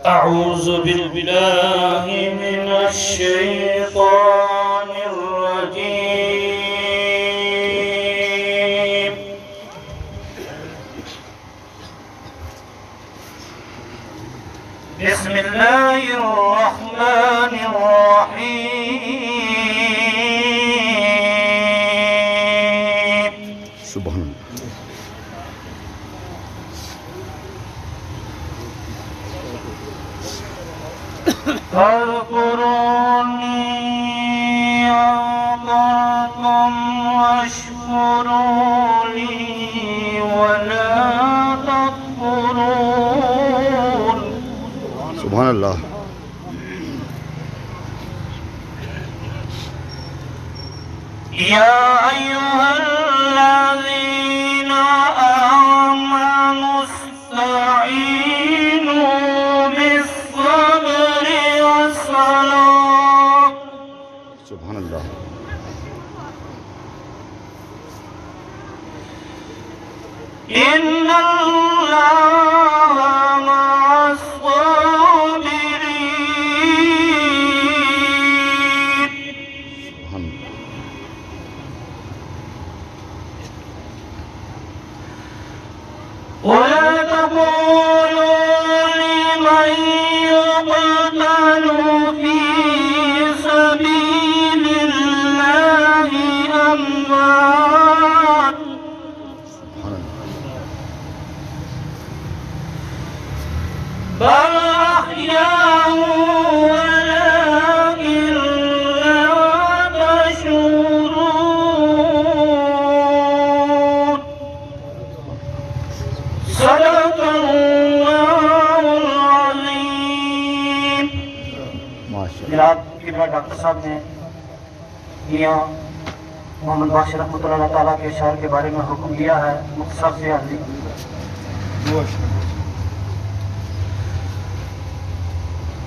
أعوذ بالله من الشيطان الرجيم بسم الله الرحمن الرحيم سبحان اللہ. اذكروني أعطاكم واشكروا لي ولا تكفرون. سبحان اللہ. يا أيها الذين آمنوا استعينوا بالصبر والصلاة. سبحان اللہ. إن الله مع الصابرين. سبحان اللہ. ولا تقولوا لمن يقتل في سبيل الله أموات سبحان اللہ. بل أحياء ولكن لا تشعرون. صدق الله العظيم. ماشاء اللہ. جناب قبلہ ڈاکٹر صاحب نے میاں محمد بخش رحمۃ اللہ تعالیٰ کے شعر کے بارے میں حکم دیا ہے. مختصر سے عرضی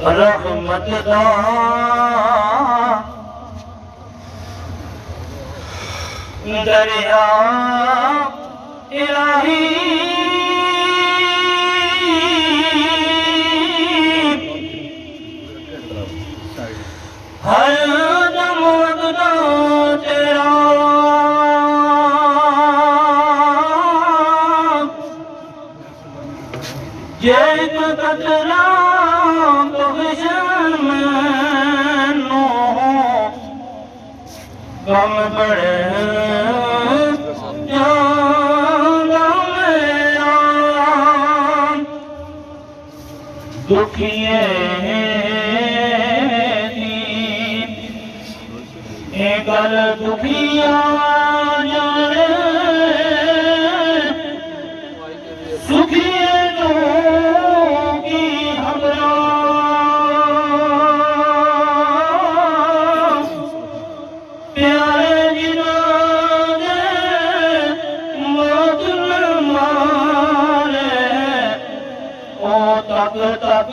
رحمت دا دریا الہی ہر دم وقتا تیرا جیت قطرہ بخشن مینو غم بڑے جانا میرا دکھیے گل دکھیا جانے سکھیے جو کی ہمراہ پیارے جنازے موت نہ مارے او تک تک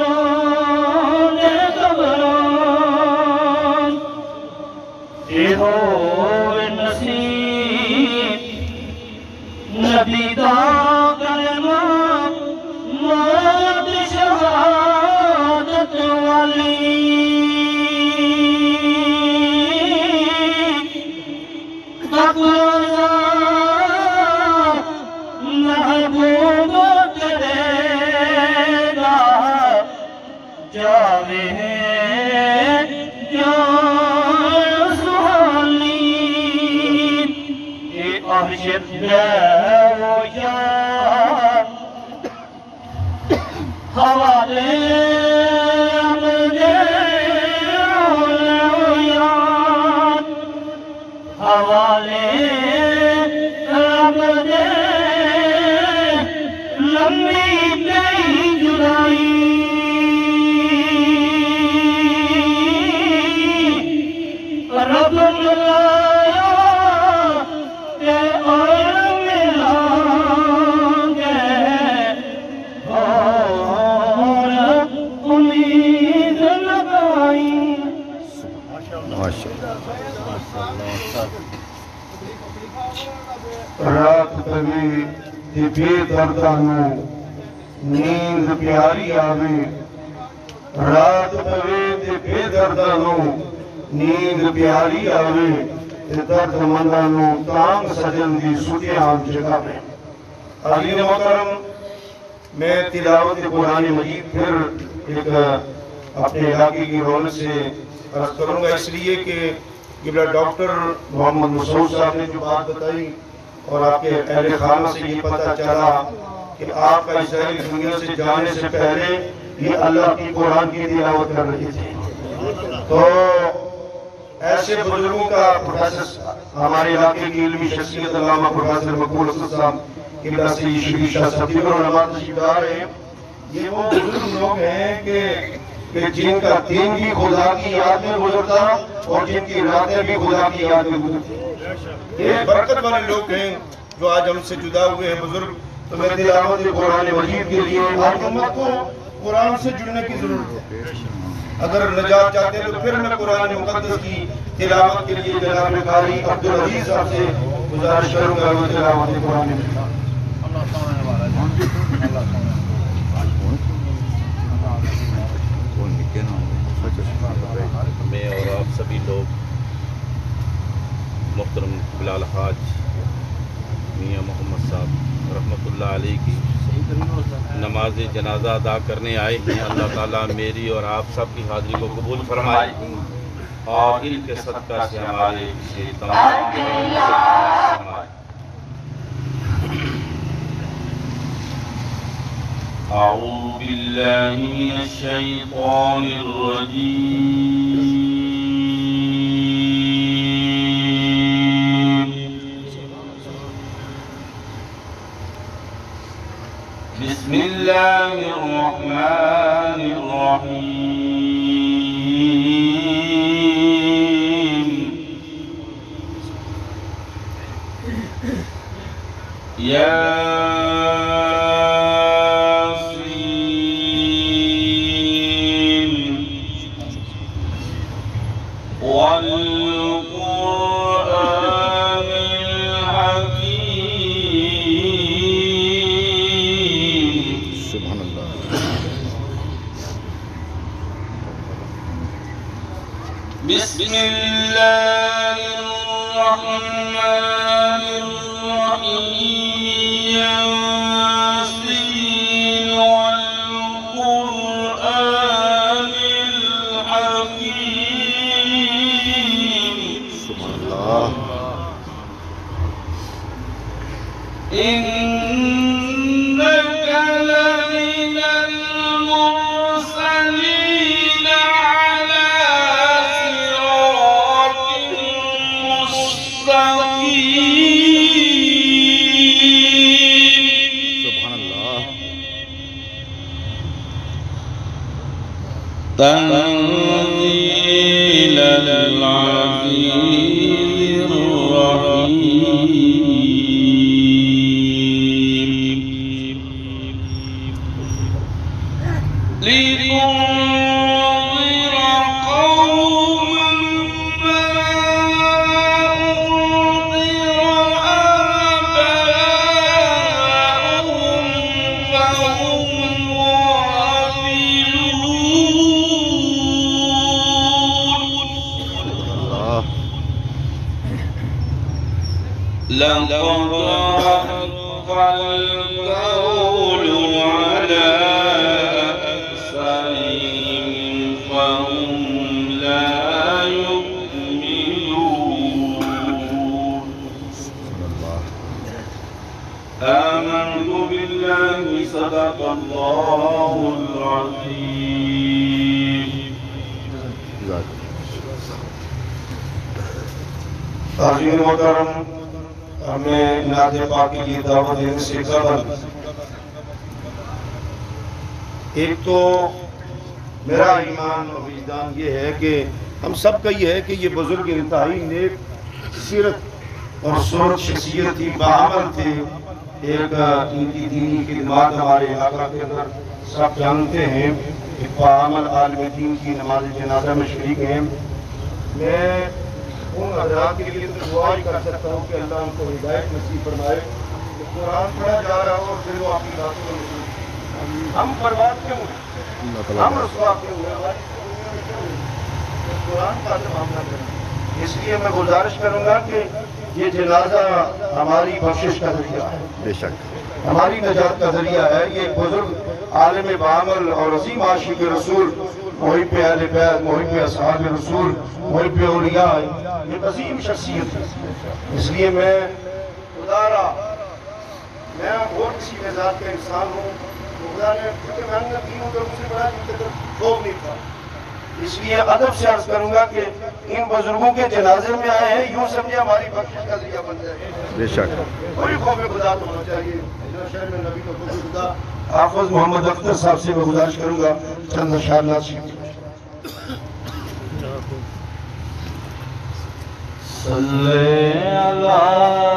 رونے گھبران. ہوئے نصیب نبی دا کلمہ موت شہادت والی. تقاضا محبوب کرے گا جاوے عاشق وہ یار حوالے مجھے یار حوالے مجھے لمبی گئی جدائی. رب ملایا اور ملیں گے اور امید لگائی. ماشاء اللہ. رات پوی بے درداں نوں نیند پیاری آوے رات پوے تے بے دردانوں نیند پیاری آوے تے درد مندانوں تانگ سجن دی سٹیاں جگاوے۔ حاضرین محترم، میں تلاوت قرآن مجید پھر ایک اپنے علاقے کی رونق سے عرض کروں گا، اس لیے کہ قبلہ ڈاکٹر محمد مسعود صاحب نے جو بات بتائی اور آپ کے اہل خانہ سے یہ پتہ چلا کہ آپ کا اسرائیل دنیا سے جانے سے پہلے یہ اللہ کی قرآن کی تلاوت کر رہے تھے، تو ایسے بزرگوں کا پروفیسر ہمارے علاقے کی علمی شخصیت علامہ پروفیسر مقبول حسن صاحب قبلہ سید شفیع شاہ صاحب دیگر علماء تشریف لا رہے ہیں، یہ وہ بزرگ لوگ ہیں کہ جن کا دین بھی خدا کی یاد میں گزرتا اور جن کی راتیں بھی خدا کی یاد میں گزرتی۔ یہ برکت والے لوگ ہیں جو آج ہم سے جدا ہوئے ہیں بزرگ، تو میں تلاوت قرآن مجید کے لیے آج امت کو قرآن سے جڑنے کی ضرورت ہے۔ اگر نجات چاہتے ہیں تو پھر میں قرآن مقدس کی تلاوت کے لیے جناب قاری عبدالعزیز صاحب سے گزارش کروں گا وہ تلاوت قرآن مجید۔ میں اور آپ سبھی لوگ محترم بلال حاج میاں محمد صاحب رحمۃ اللہ علیہ کی نماز جنازہ ادا کرنے آئے ہیں۔ اللہ تعالیٰ میری اور آپ سب کی حاضری کو قبول فرمائے اور ان کے صدقہ سے ہمارے سے تمام فرمائے۔ اعوذ باللہ من الشیطان الرجیم، بسم اللہ الرحمن الرحیم، بسم اللہ الرحمن الرحیم، یاسین والقرآن الحکیم، سبحان اللہ، انک لمن المرسلین علی صراط مستقیم، سبحان اللہ، تنزیل العزیز الرحیم، لتنذر قوما ما أنذر آباؤهم فهم غافلون، لقد حق القول على أكثرهم فهم لا يؤمنون، آمنت بالله صدق الله العظيم۔ حاضرین محترم، ہمیں نعت پاک کے لیے دعوت دینے سے قبل ایک تو میرا ایمان و وجدان یہ ہے کہ ہم سب کا یہ ہے کہ یہ بزرگ انتہائی نیک سیرت اور سوچ شخصیت تھی، باعمل تھے، ایک ان کی دینی خدمات ہمارے علاقہ کے اندر سب جانتے ہیں، ایک باعمل عالم دین کی نماز جنازہ میں شریک ہیں۔ میں ان حضرات کے لیے دعا ہی کر سکتا ہوں کہ اللہ ان کو ہدایت نصیب فرمائے کہ قرآن پڑھا جا رہا ہو اور پھر وہ اپنی باتوں میں ہم برباد کیوں ہیں؟ اللہ ہم تعالیٰ رسوا کیوں ہوئے؟ قرآن کا معاملہ کریں. اس لیے میں گزارش کروں گا کہ یہ جنازہ ہماری بخشش کا ذریعہ ہے، بے شک ہماری نجات کا ذریعہ ہے. یہ بزرگ عالم بعمل اور عظیم عاشق رسول، محب اہل بیت، محب اصحاب رسول، محب اولیاء، یہ عظیم شخصیت ہے. اس لیے میں اور کسی مزاج کا انسان ہوں، خدا نے کیونکہ میں نبی ہوں تو مجھے بڑا خوف نہیں تھا. اس لیے ادب سے عرض کروں گا کہ ان بزرگوں کے جنازے میں آئے ہیں، یوں سمجھے ہماری بخشش کا ذریعہ بن جائے. بے شک کوئی خوف خدا تو ہونا چاہیے. شہر میں نبی کو خوف خدا. حافظ محمد اختر صاحب سے میں گزارش کروں گا چند اشعار نازل. صلی اللہ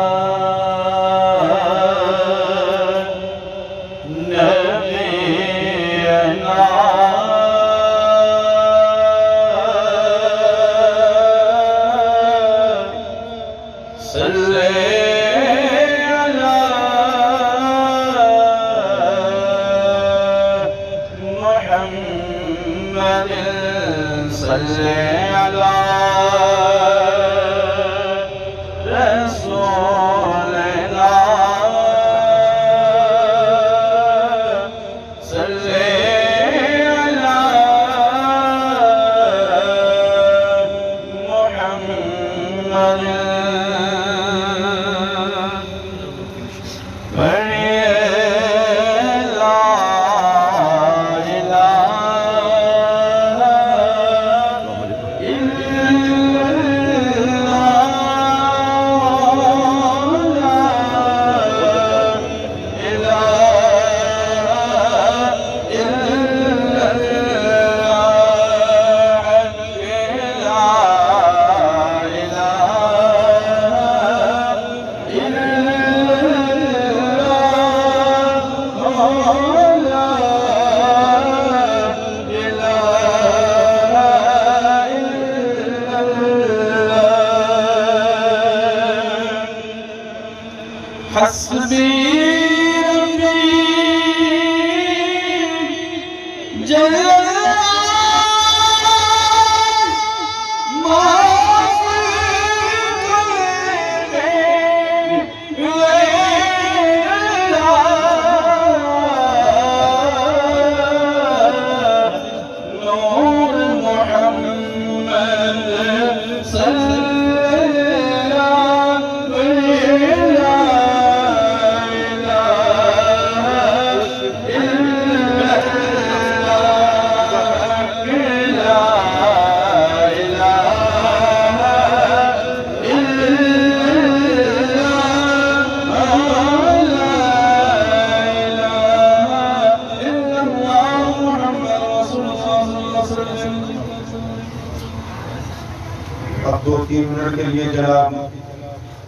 اب 2-3 منٹ کے لیے جناب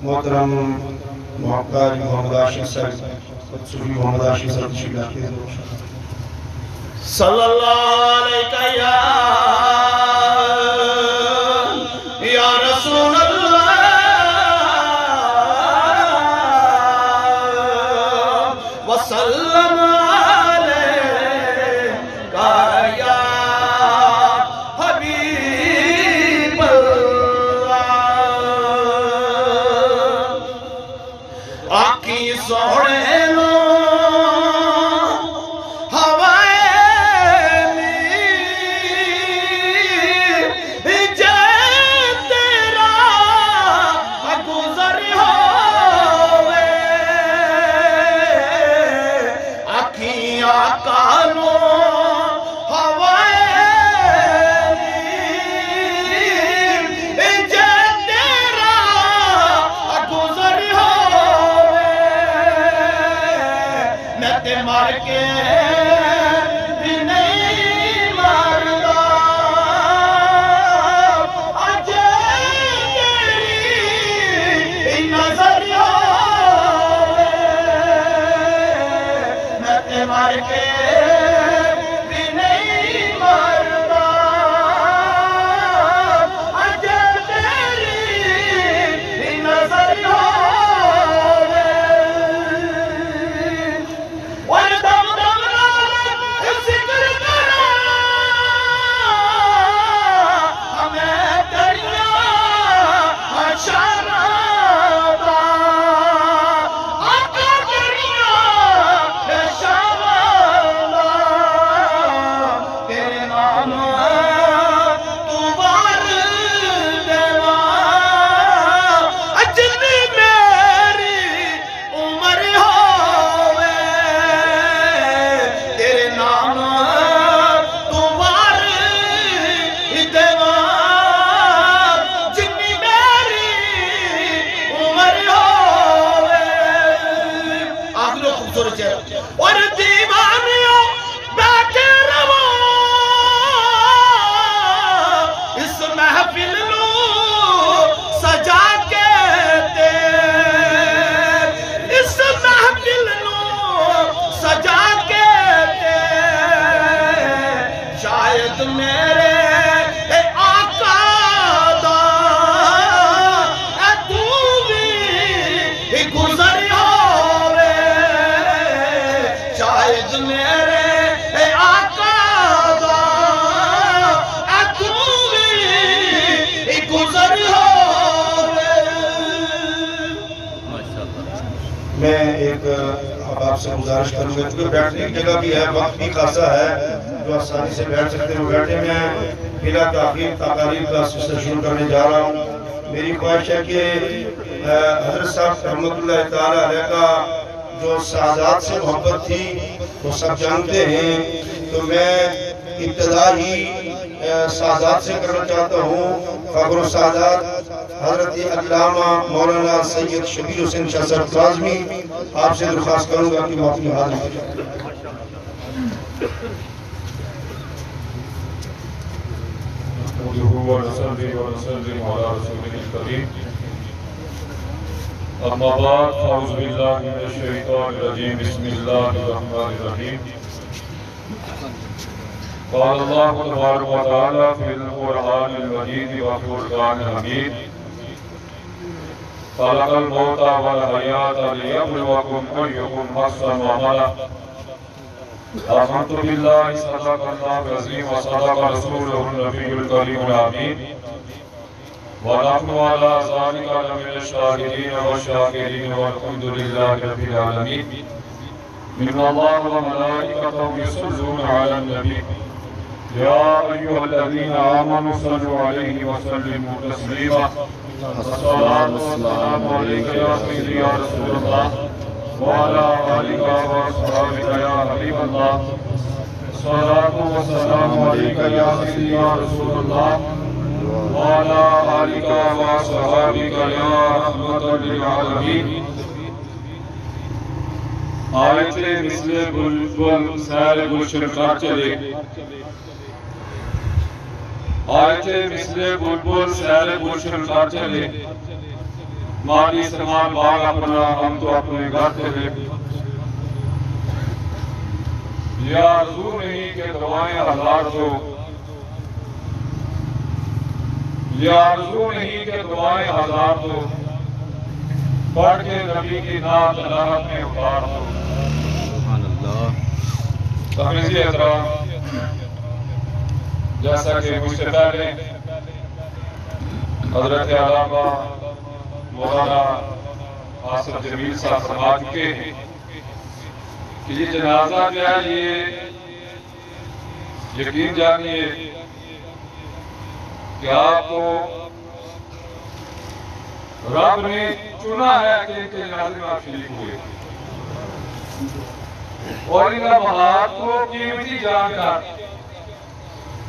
محترم محقق محمد عاشق صاحب، صوفی محمد عاشق صاحب تشریف لاتے ہیں. صلی اللہ علیہ یا رسول اللہ وسلم سرچ اور دیوانیوں بیٹھے رہو اس محفل نو سجا کے دے اس محفل نو سجا کے دے شاید میرے میں ایک اب آپ سے گزارش کروں گا کیونکہ بیٹھنے کی جگہ بھی ہے وقت بھی خاصا ہے جو آسانی سے بیٹھ سکتے ہیں بیٹھے میں بلا تاخیر تقاریر کا سلسلہ شروع کرنے جا رہا ہوں میری خواہش ہے کہ حضرت صاحب رحمۃ اللہ تعالیٰ علیہ کا جو سعادات سے محبت تھی وہ سب جانتے ہیں تو میں ابتدا ہی سعادات سے کرنا چاہتا ہوں فخر و سعادات حضرت علامہ مولانا سید شبیر حسین شاہ صاحب کاظمی آپ سے درخواست کروں گا کہ وہ اپنی حاضری ہو جائے اما بعد اعوذ باللہ من الشیطان الرجیم بسم اللہ الرحمن الرحیم قال اللہ تبارک و تعالی فی القرآن المجید والفرقان الحمید خلق الموت والحیات لیبلوکم ایکم احسن عملا آمنت باللہ صدق اللہ العظیم وصدق رسولہ النبی الکریم الامین ونحن على ذلك لمن الشاهدين والشاكرين والحمد لله رب العالمين إن الله وملائكته يصلون على النبي يا أيها الذين آمنوا صلوا عليه وسلموا تسليما الصلاة والسلام عليك يا سيدي يا رسول الله وعلى آلك وأصحابك يا حبيب الله الصلاة والسلام عليك يا سيدي يا رسول الله وعلى آلك وصحابك يا رحمة للعالمين آیت مثل بلبل سیر گلشن کر چلے آیت مثل بلبل سیر گلشن کر چلے مالی سرمان باغ اپنا ہم تو اپنے گھر چلے یہ آرزو نہیں کہ دعائیں ہزار دو یہ آرزو نہیں کہ دعائیں ہزار دو پڑھ کے نبی کی نعت راحت میں اتار دو سبحان اللہ تحمیزی احترام جیسا کہ مجھ سے پہلے حضرت علامہ مولانا آصف جمیل صاحب فرما چکے ہیں کہ یہ جنازہ جو ہے یہ یقین جانیے کہ آپ کو رب نے چنا ہے کہ ان کے جنازے میں آپ شریک ہوئے اور ان لمحات کو قیمتی جان کر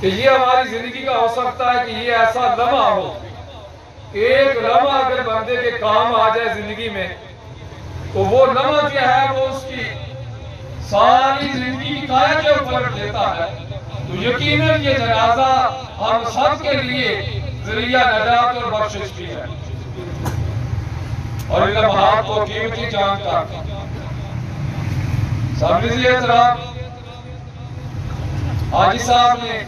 کہ یہ ہماری زندگی کا ہو سکتا ہے کہ یہ ایسا لمحہ ہو ایک لمحہ اگر بندے کے کام آ جائے زندگی میں تو وہ لمحہ جو ہے وہ اس کی ساری زندگی کی قائد کے اوپر دیتا ہے تو یقیناً یہ جنازہ ہم سب کے لیے ذریعہ نجات اور بخشش بھی ہے اور ان لمحات کو قیمتی جان کر سامنے احترام حاجی صاحب نے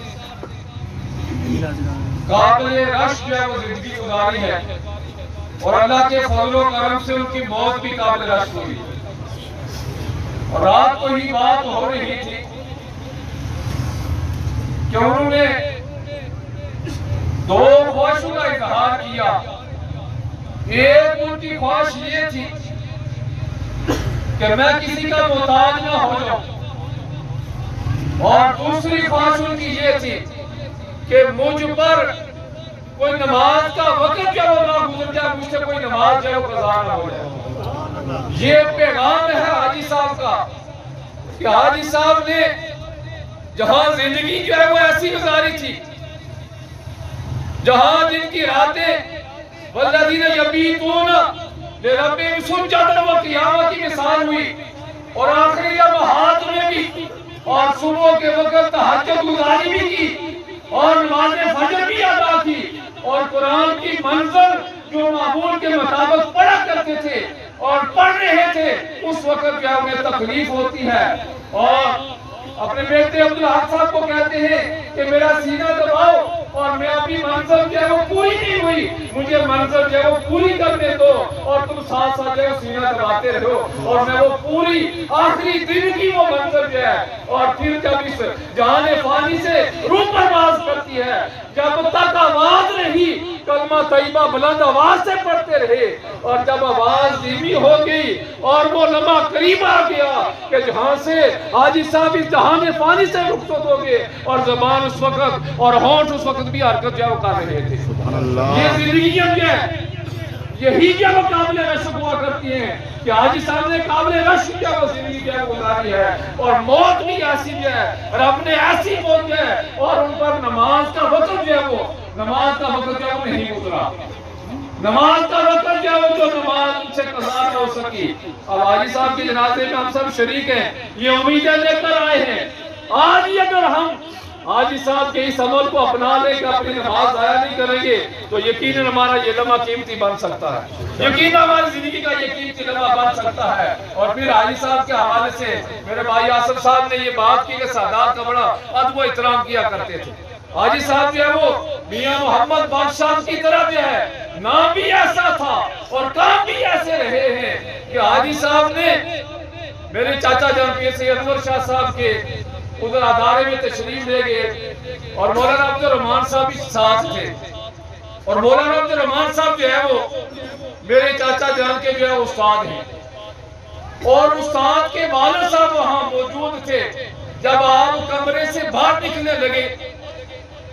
قابل رشک جو ہے وہ زندگی گزاری ہے اور اللہ کے فضل و کرم سے ان کی موت بھی قابل رشک ہوئی اور رات کو ہی بات ہو رہی تھی کہ انہوں نے دو خواہشوں کا اظہار کیا ایک ان کی خواہش یہ تھی کہ میں کسی کا محتاج نہ ہو جاؤں اور دوسری خواہش ان کی یہ تھی کہ مجھ پر کوئی نماز کا وقت کیا وہ نہ گزر جائے مجھ سے کوئی نماز جو ہے وہ قضا نہ ہو جائے یہ پیغام ہے حاجی صاحب کا کہ حاجی صاحب نے جہاں زندگی جو ہے وہ ایسی گزاری تھی جہاں جن کی راتیں والذین یبیتون لربہم سجدا و قیاما کی مثال ہوئی اور آخری لمحات میں بھی اور صبح کے وقت تہجد گزاری بھی کی اور نماز فجر بھی ادا کی اور قرآن کی منزل جو معمول کے مطابق پڑھا کرتے تھے اور پڑھ رہے تھے اس وقت کیا انہیں تکلیف ہوتی ہے اور اپنے بیٹے عبدالحق صاحب کو کہتے ہیں کہ میرا سینہ دباؤ اور میں اپنی منزل جو ہے وہ پوری نہیں ہوئی مجھے منزل جو ہے وہ پوری کرنے دو اور تم ساتھ ساتھ جو ہے سینہ دباتے رہو اور میں وہ پوری آخری دن کی وہ منزل جو ہے اور پھر جب اس جہان فانی سے روح پرواز کرتی ہے جب تک آواز رہی کلمہ طیبہ بلند آواز سے پڑھتے رہے اور جب آواز دھیمی ہو گئی اور وہ لمحہ قریب آ گیا کہ جہاں سے حاجی صاحب اس جہان فانی سے رخصت ہو گئے اور زبان اس وقت اور ہونٹ اس وقت بھی حرکت جو کر رہے تھے یہ زندگیاں جو ہے یہی کیا وہ قابل رشک ہوا کرتی ہیں کہ حاجی صاحب نے قابل رشک کیا وہ زندگی کیا گزاری ہے اور موت بھی ایسی جو ہے رب نے ایسی موت جو ہے اور ان پر نماز کا وقت جو ہے وہ نماز کا وقت جو ہے وہ نہیں گزرا نماز کا وقت جو ہے وہ جو نماز ان سے قضا نہ ہو سکی اب حاجی صاحب کے جنازے میں ہم سب شریک ہیں یہ امیدیں لے کر آئے ہیں آج ہی اگر ہم حاجی صاحب کے اس عمل کو اپنا لے کہ اپنی نماز ضائع نہیں کریں گے تو یقیناً ہمارا یہ لمحہ قیمتی بن سکتا ہے یقیناً ہماری زندگی کا یہ قیمتی لمحہ بن سکتا ہے اور پھر حاجی صاحب کے حوالے سے میرے بھائی آصف صاحب نے یہ بات کی کہ سادات کا بڑا ادب و احترام کیا کرتے تھے حاجی صاحب جو ہے وہ میاں محمد بادشاہ کی طرح جو ہے نام بھی ایسا تھا اور کام بھی ایسے رہے ہیں کہ حاجی صاحب نے میرے چاچا جان پیر سید انور شاہ صاحب کے ادھر ادارے میں تشریف لے گئے اور مولانا عبد الرحمان صاحب بھی ساتھ تھے اور مولانا عبد الرحمان صاحب جو ہے وہ میرے چاچا جان کے جو ہے استاد ہیں اور استاد کے والد صاحب وہاں موجود تھے جب آپ کمرے سے باہر نکلنے لگے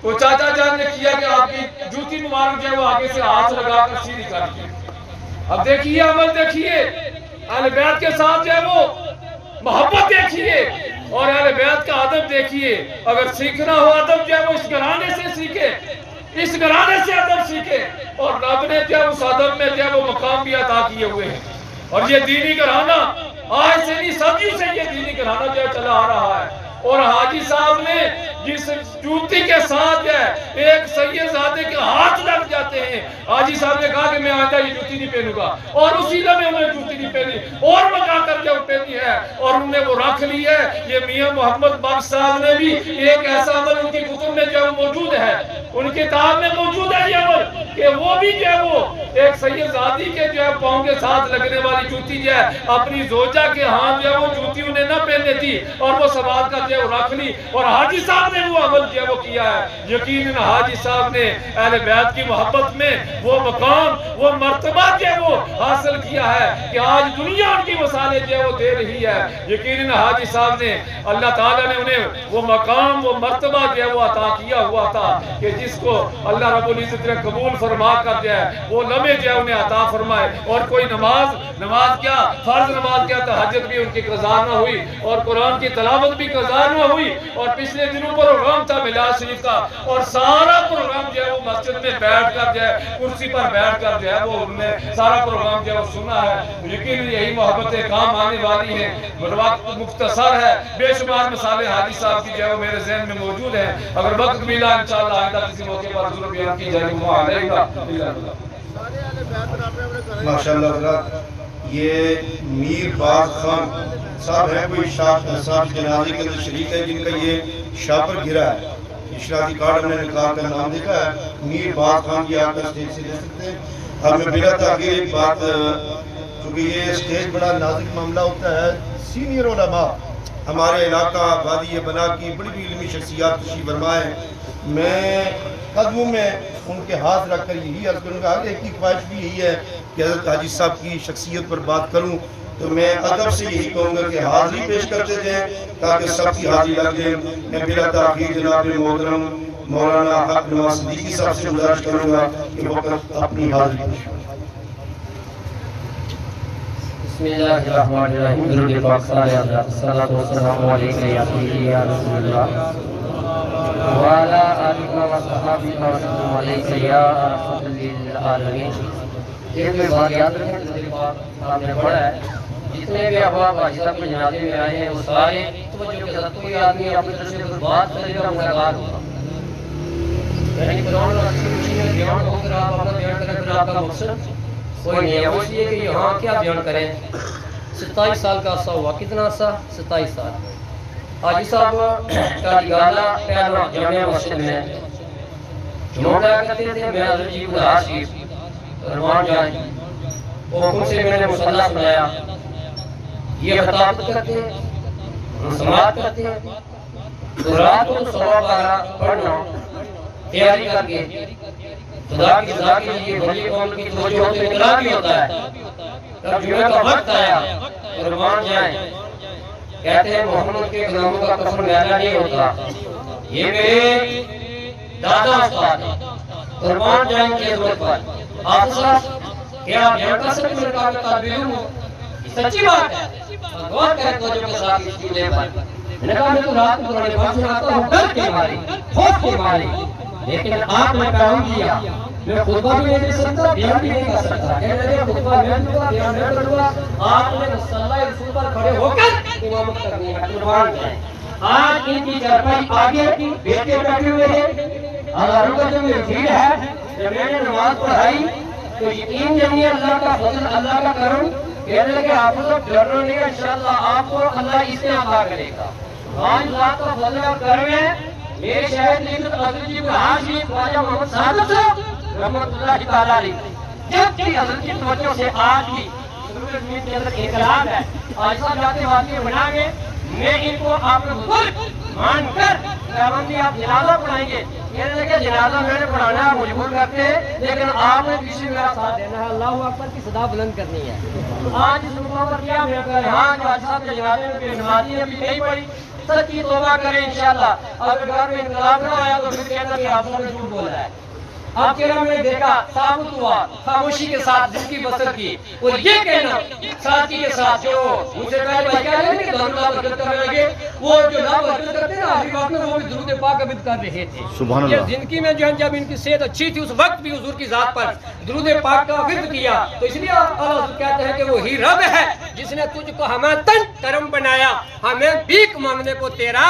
تو چاچا جان نے کیا کہ آپ کی جوتی مبارک جو ہے وہ آگے سے ہاتھ لگا کر سیدھی کر دی اب دیکھیے عمل دیکھیے اہل بیت کے ساتھ جو ہے وہ محبت دیکھیے اور اہل بیت کا ادب دیکھیے اگر سیکھنا ہو ادب جو ہے وہ اس گھرانے سے سیکھے اس گھرانے سے ادب سیکھے اور رب نے جو ہے اس ادب میں جو ہے وہ مقام بھی عطا کیے ہوئے ہیں اور یہ دینی گھرانہ آج سے نہیں صدیوں سے یہ دینی گھرانہ جو ہے چلا آ رہا ہے اور حاجی صاحب نے جس جوتی کے ساتھ ہے ایک سید زادے کے ہاتھ لگ جاتے ہیں حاجی صاحب نے کہا کہ میں آئندہ یہ جوتی نہیں پہنوں گا اور اسی لمحے انہیں جوتی نہیں پہنی اور مکا کر کے پہنی ہے اور انہوں نے وہ رکھ لی ہے یہ میاں محمد بخش صاحب نے بھی ایک ایسا عمل ان کی کتب میں جو موجود ہے ان کتاب میں موجود ہے یہ عمل کہ وہ بھی جو ہے وہ ایک سید زادی کے جو ہے پاؤں کے ساتھ لگنے والی جوتی جو ہے اپنی زوجہ کے ہاتھ جو ہے وہ جوتی انہیں نہ پہننے تھی اور وہ سوال کر جو ہے وہ رکھ لی اور حاجی صاحب نے وہ عمل جو ہے وہ کیا ہے یقیناً حاجی صاحب نے اہل بیت کی محبت میں وہ مقام وہ مرتبہ جو ہے وہ حاصل کیا ہے کہ آج دنیا ان کی مثالیں جو ہے وہ دے رہی ہے یقیناً حاجی صاحب نے اللہ تعالیٰ نے انہیں وہ مقام وہ مرتبہ جو ہے وہ عطا کیا ہوا تھا کہ جس کو اللہ رب العزت نے قبول فرما کر جو ہے وہ لمحے جو ہے انہیں عطا فرمائے اور کوئی نماز کیا فرض نماز کیا تہجد بھی ان کی قضا نہ ہوئی اور قرآن کی تلاوت بھی قضا نہ ہوئی اور پچھلے دنوں پروگرام تھا میلاد شریف کا اور سارا پروگرام جو ہے وہ مسجد میں بیٹھ کر جو ہے کرسی پر بیٹھ کر جو ہے وہ انہوں نے سارا پروگرام جو ہے وہ سنا ہے یقیناً یہی محبتیں کام آنے والی ہیں وقت مختصر ہے بے شمار مثالیں حاجی صاحب کی جو ہے وہ میرے ذہن میں موجود ہیں اگر وقت ملا انشاءاللہ آئندہ کسی موقع پر ضرور بیان کی جائے گا ماشاءاللہ حضرات یہ میر باز خان صاحب ہے کوئی صاحب جنازے کے اندر شریک ہے جن کا یہ شاہ پر گرا ہے اشراقی کارڈ ہم نے نکال کر نام دیکھا ہے میر باز خان کی آپ کا اسٹیج سے دے سکتے ہیں اب میں بلا تاکہ ایک بات کیونکہ یہ اسٹیج بڑا نازک معاملہ ہوتا ہے سینئر علماء ہمارے علاقہ وادی بنا کی بڑی بڑی علمی شخصیات تشریف فرما ہے میں قدموں میں ان کے ہاتھ رکھ کر یہی عرض کروں گا ایک کی خواہش بھی یہی ہے کہ حضرت حاجی صاحب کی شخصیت پر بات کروں تو میں ادب سے یہی کہوں گا کہ حاضری پیش کرتے جائیں تاکہ سب کی حاضری لگ جائیں میں بلا تاخیر جناب محترم مولانا حق نواز صدیقی صاحب سے گزارش کروں گا کہ وقت اپنی حاضری پیش کریں بسم اللہ الرحمن الرحیم درود پاک صلی اللہ والسلام علیکم یا سیدی یا رسول اللہ وعلا آلہ و صحابہ وسلم علیکم یا رحمت للعالمین ایک میں بات یاد رکھیں درود پاک صاحب نے پڑھا ہے جتنے بھی احباب حاجی صاحب کے جنازے میں آئے ہیں وہ سارے توجہ کے ساتھ، کوئی آدمی اپنی طرف سے بات کرے گا ملاقات ہوگا، یعنی قرآن اور حدیث میں بیان ہو کر آپ اپنا بیان کریں، پھر آپ کا مقصد کوئی نہیں ہے، وہ اس لیے کہ یہاں کیا بیان کریں۔ 27 سال کا عرصہ ہوا، کتنا عرصہ؟ 27 سال۔ حاجی صاحب کا گالا پہلا جامعہ مسجد میں جمعہ کیا کرتے تھے، میں حضرت جی گلہار شریف رحمان جان اور ان سے میں نے مصلح سنایا، یہ خطاب کرتے ہیں، سماعت کرتے ہیں، تو رات کو 12 پڑھنا تیاری کر کے خدا کی رضا کے لیے بڑی قوم کی توجہ ہوتے انقلاب بھی ہوتا ہے۔ جب جمعہ کا وقت آیا قربان جائیں، کہتے ہیں محمد کے غلاموں کا کفن میلا نہیں ہوتا، یہ میرے دادا استاد ہیں، قربان جائیں کی عظمت پر۔ آپ صاحب کیا آپ بیان کر سکتے ہیں کہ طالب علم ہو؟ یہ سچی بات ہے، غور کریں توجہ کے ساتھ اس چیزیں پر۔ میں نے کہا میں تو رات کو قرآن پاک سناتا ہوں ڈر کے مارے، خوف کے مارے، لیکن آپ نے پیغام دیا، میں خطبہ بھی نہیں دے سکتا، بیان بھی نہیں کر سکتا، کہنے لگے خطبہ میں دوں گا، بیان میں کروں گا، آپ نے مصلی رسول پر کھڑے ہو کر امامت کرنی ہے، قربان جائیں۔ آج ان کی چارپائی آگے بیٹے بیٹھے ہوئے ہیں، ہزاروں کا جو میری بھیڑ ہے، جب میں نے نماز پڑھائی تو یقین جانیے اللہ کا فضل، اللہ کا کرم، کہنے لگے آپ کو ڈرنا نہیں ہے، انشاءاللہ آپ کو اللہ اس سے عطا کرے گا۔ آج اللہ کا فضل اور کرم ہے، میرے شہر لیکن حضرت جی گلہار شریف خواجہ محمد صادق صاحب رحمت اللہ تعالیٰ علیہ، جب کی حضرت کی توجہ سے آج کی ضرورت میں کے اندر انقلاب ہے، آج صاحب جاتے واقعی بنا گے، میں ان کو آپ نے بزرگ مان کر پیغام آپ جنازہ پڑھائیں گے، کہنے لگے جنازہ میں نے پڑھانا ہے، مجبور کرتے ہیں، لیکن آپ نے پیچھے میرا ساتھ دینا ہے، اللہ اکبر کی صدا بلند کرنی ہے۔ آج اس موقع پر کیا میں کہہ رہا ہوں کہ حاجی صاحب کے جنازے میں کوئی نمازی نے بھی نہیں پڑھی، سچی توبہ کریں انشاءاللہ، اگر گھر میں انقلاب نہ آیا تو پھر کہنا کہ آپ نے جھوٹ بولا ہے۔ آپ کے نام نے دیکھا ثابت ہوا، خاموشی کے ساتھ زندگی بسر کی، اور یہ کہنا ساتھی کے ساتھ جو مجھے پہلے بھائی کہہ رہے ہیں کہ دھن لا برکت کرنے لگے، وہ جو لا برکت کرتے ہیں آخری وقت میں وہ بھی درود پاک عبد کر رہے تھے۔ سبحان اللہ۔ یہ زندگی میں جب ان کی صحت اچھی تھی اس وقت بھی حضور کی ذات پر درود پاک کا ورد کیا، تو اس لیے اللہ کہتے ہیں کہ وہی رب ہے جس نے تجھ کو ہمیں تن کرم بنایا، ہمیں بھیک مانگنے کو تیرا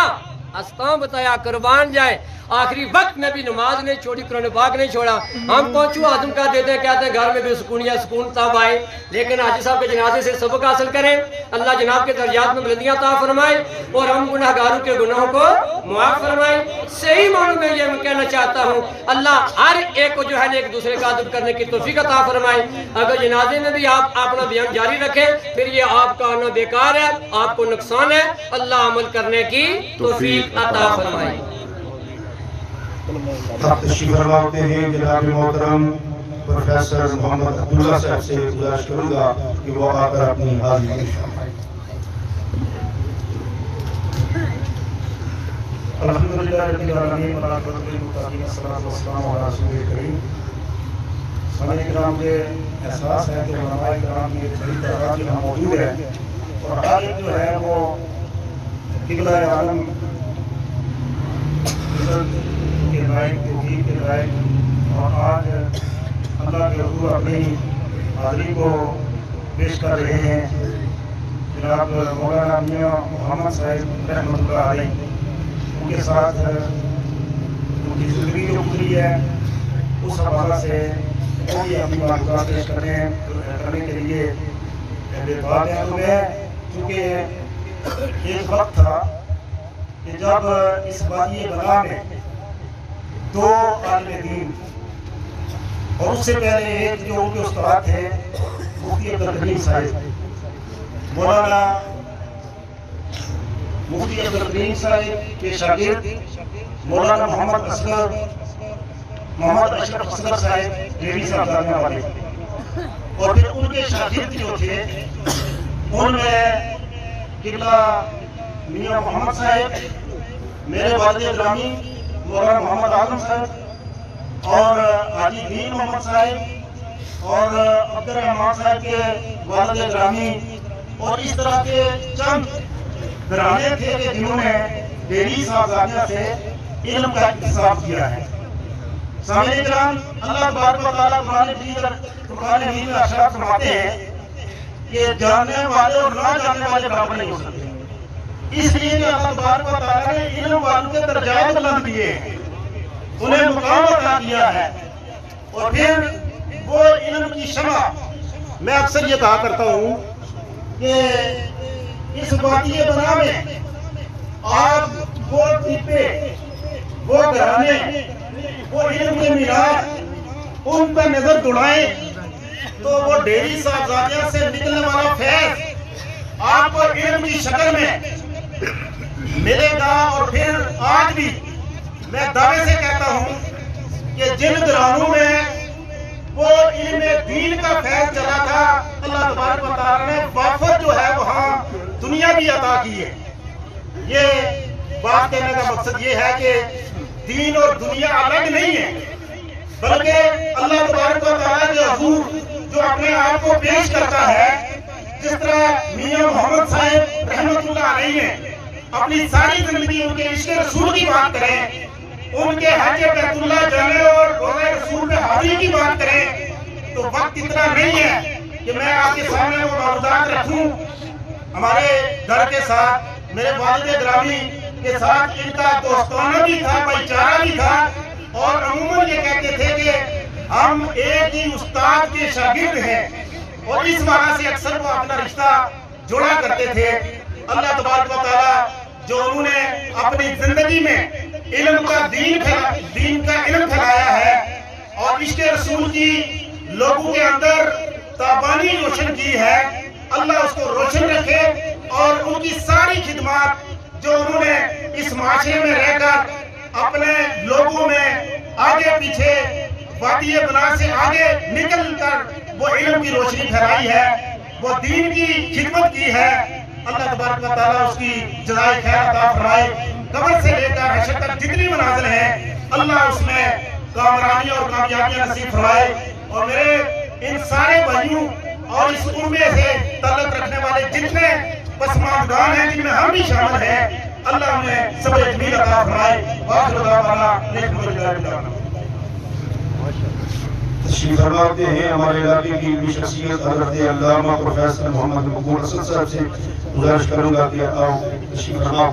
استام بتایا، قربان جائے۔ آخری وقت میں بھی نماز نہیں چھوڑی، قرآن پاک نہیں چھوڑا۔ ہم پہنچو آدم کا دیتے ہیں، کہتے ہیں گھر میں بے سکون یا سکون تب آئے، لیکن حاجی صاحب کے جنازے سے سبق حاصل کریں، اللہ جناب کے درجات میں بلندیاں عطا فرمائے اور ہم گناہ گاروں کے گناہوں کو معاف فرمائے۔ صحیح معنوں میں یہ کہنا چاہتا ہوں، اللہ ہر ایک کو جو ہے ایک دوسرے کا ادب کرنے کی توفیق عطا فرمائے۔ اگر جنازے میں بھی آپ اپنا بیان جاری رکھیں پھر یہ آپ کا آنا بیکار ہے، آپ کو نقصان ہے، اللہ عمل کرنے کی توفیق عطا فرمائے۔ آپ تشریف فرما ہوتے ہیں جناب محترم پروفیسر محمد عبداللہ صاحب سے گزارش کروں گا کہ وہ آ کر اپنی حاضری فرمائیں۔ الحمدللہ رب العالمین والعاقبۃ للمتقین والصلاۃ والسلام علی رسول کریم۔ سامعین کرام کے احساس ہے کہ علماء کرام کی بڑی تعداد یہاں موجود ہے اور ہر ایک جو ہے وہ قبلہ عالم کے لائق توفیق کے لائق، اور آج اللہ کے حضور اپنی حاضری کو پیش کر رہے ہیں جناب مولانا میاں محمد صاحب رحمۃ اللہ علیہ۔ ان کے ساتھ ان کی زندگی جو گزری ہے اس حوالہ سے وہ بھی اپنی معلومات پیش کرنے کے لیے بے بات ہیں۔ تو میں چونکہ ایک وقت تھا کہ جب اس وادی بلا میں دو عالم دین اور اس سے پہلے ایک جو ان کے استاد تھے مفتی عبدالکریم صاحب، مولانا مفتی عبدالکریم صاحب کے شاگرد مولانا محمد اشرف اصغر صاحب ریڈی صاحب جامعہ والے، اور پھر ان کے شاگرد جو تھے ان میں قبلہ میاں محمد صاحب، میرے والد گرامی مولانا محمد اعظم صاحب اور حاجی دین محمد صاحب اور عبد الرحمان صاحب کے والد گرامی، اور اس طرح کے چند گھرانے تھے کہ جنہوں نے ڈیری صاحبزادیہ سے علم کا اکتساب کیا ہے۔ سامعین کرام، اللہ تبارک و تعالیٰ قرآن مجید میں ارشاد فرماتے ہیں یہ جاننے والے اور نہ جاننے والے برابر نہیں ہو سکتے. اس لیے کہ اللہ تبارک و تعالیٰ نے علم والوں کے درجات بلند کیے ہیں، انہیں مقام عطا کیا ہے. اور پھر وہ علم کی شمع، میں اکثر یہ کہا کرتا ہوں کہ اس وادی بنا میں آپ وہ ٹیپے، وہ گھرانے، وہ علم کے مینار ان پر نظر دوڑائیں تو وہ ڈیری صاحبزادیاں سے نکلنے والا فیض آپ کو علم کی شکل میں ملے گا. اور پھر آج بھی میں دعوے سے کہتا ہوں کہ جن گھرانوں میں وہ علم دین کا فیض چلا تھا، اللہ تبارک و تعالیٰ نے وافر جو ہے وہاں دنیا بھی عطا کی ہے. یہ بات کہنے کا مقصد یہ ہے کہ دین اور دنیا الگ نہیں ہے، بلکہ اللہ تبارک و تعالیٰ کے حضور جو اپنے آپ کو پیش کرتا ہے، جس طرح میاں محمد صاحب رحمت اللہ علیہ نے اپنی ساری زندگی ان کے عشق رسول کی بات کریں، ان کے حج بیت اللہ جانے اور روزہ رسول پہ حاضری کی بات کریں، تو وقت اتنا نہیں ہے کہ میں آپ کے سامنے وہ معروضات رکھوں. ہمارے گھر کے ساتھ، میرے والد گرامی کے ساتھ ان کا دوستانہ بھی تھا، بھائی چارہ بھی تھا، اور عموماً یہ کہتے تھے کہ ہم ایک ہی استاد کے شاگرد ہیں، اور اس وجہ سے اکثر وہ اپنا رشتہ جوڑا کرتے تھے. اللہ تبارک و تعالیٰ جو انہوں نے اپنی زندگی میں علم کا دین کا علم پھیلایا ہے اور عشق رسول کی لوگوں کے اندر تابانی روشن کی ہے، اللہ اس کو روشن رکھے. اور ان کی ساری خدمات جو انہوں نے اس معاشرے میں رہ کر اپنے لوگوں میں آگے پیچھے وادی بنا سے آگے نکل کر وہ علم کی روشنی پھیلائی ہے، وہ دین کی خدمت کی ہے، اللہ تبارک و تعالیٰ اس کی جزائے خیر عطا فرمائے. قبر سے لے کر حشر تک جتنی منازل ہیں اللہ اس میں کامرانی اور کامیابیاں نصیب فرمائے. اور میرے ان سارے بھائیوں اور اس امت سے تعلق رکھنے والے جتنے پسماندگان ہیں، جن میں ہم بھی شامل ہیں، اللہ انہیں صبر جمیل عطا فرمائے. وآخر دعوانا الحمدللہ رب العالمین. تشریف فرماتے ہیں ہمارے علاقے کی بھی شخصیت حضرت علامہ پروفیسر محمد مقبول حسن صاحب سے گزارش کروں گا کہ آؤ تشریف فرماؤ.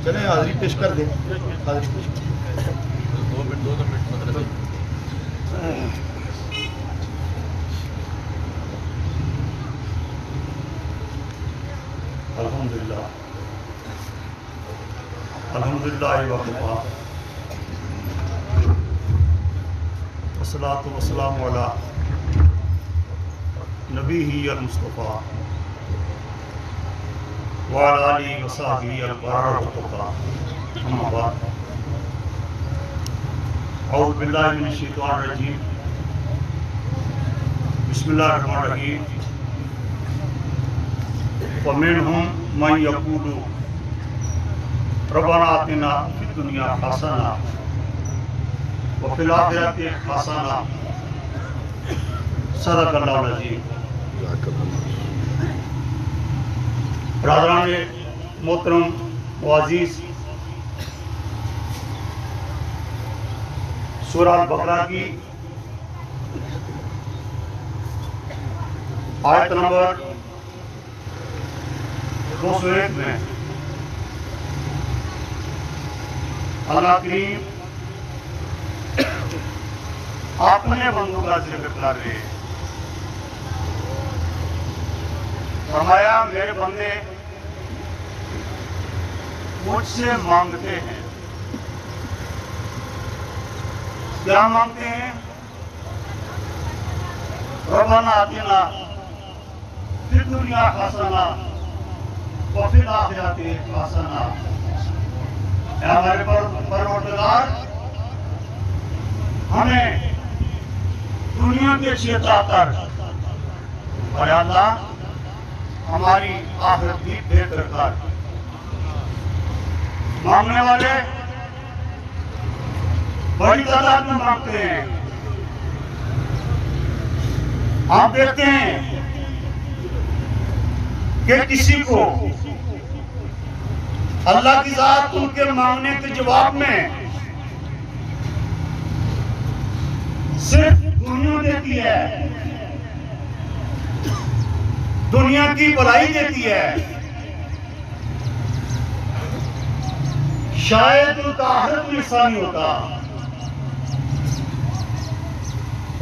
چلیں حاضری پیش کر دیں. حاضری پیش کر الحمدللہ الحمدللہ وقفا والصلاة والسلام علی نبیہ المصطفیٰ وعلی آلہ وصحبہ الابرار والتقیٰ. اما بعد، اعوذ باللہ من الشیطان الرجیم، بسم اللہ الرحمن الرحیم. وَمِنْهُمْ مَنْ يَقُولُ رَبَّنَا آتِنَا فِي الدُّنْيَا حَسَنَةً وَفِي الْآخِرَةِ حَسَنَةً. صدق اللہ العظیم. برادران محترم و عزیز، سورہ البقرہ کی آیت نمبر 201 میں اللہ کریم اپنے بندوں کا ذکر کر رہے ہیں. فرمایا میرے بندے مجھ سے مانگتے ہیں. کیا مانگتے ہیں؟ ربنا آتنا فی الدنیا حسنہ وفی الآخرۃ حسنہ. اے ہمارے پروردگار، ہمیں دنیا کی اچھی عطا کر، اور اللہ ہماری آخرت بھی بہتر کر. مانگنے والے بڑی تعداد میں مانگتے ہیں. آپ دیکھتے ہیں کہ کسی کو اللہ کی ذات ان کے مانگنے کے جواب میں صرف دنیا دیتی ہے، دنیا کی بھلائی دیتی ہے، شاید ان کا آخرت میں حصہ نہیں ہوتا،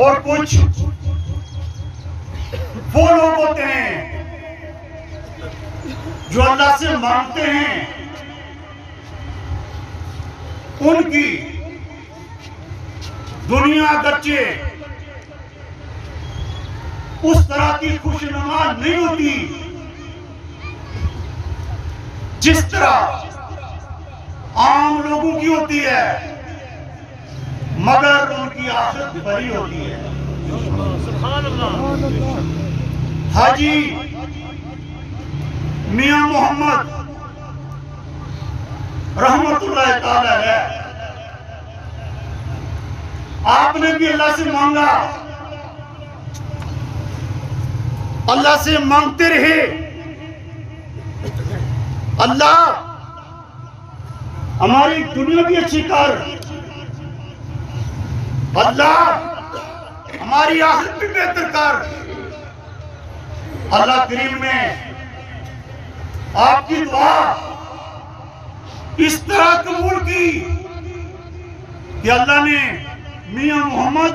اور کچھ وہ لوگ ہوتے ہیں جو اللہ سے مانگتے ہیں، ان کی دنیا اگرچہ اس طرح کی خوشنما نہیں ہوتی جس طرح عام لوگوں کی ہوتی ہے، مگر ان کی آخرت بھری ہوتی ہے۔ حاجی میاں محمد رحمت اللہ تعالی علیہ، آپ نے بھی اللہ سے مانگا، اللہ سے مانگتے رہے، اللہ ہماری دنیا بھی اچھی کر، اللہ ہماری آخرت بھی بہتر کر۔ اللہ کریم نے آپ کی دعا اس طرح قبول کی کہ اللہ نے میاں محمد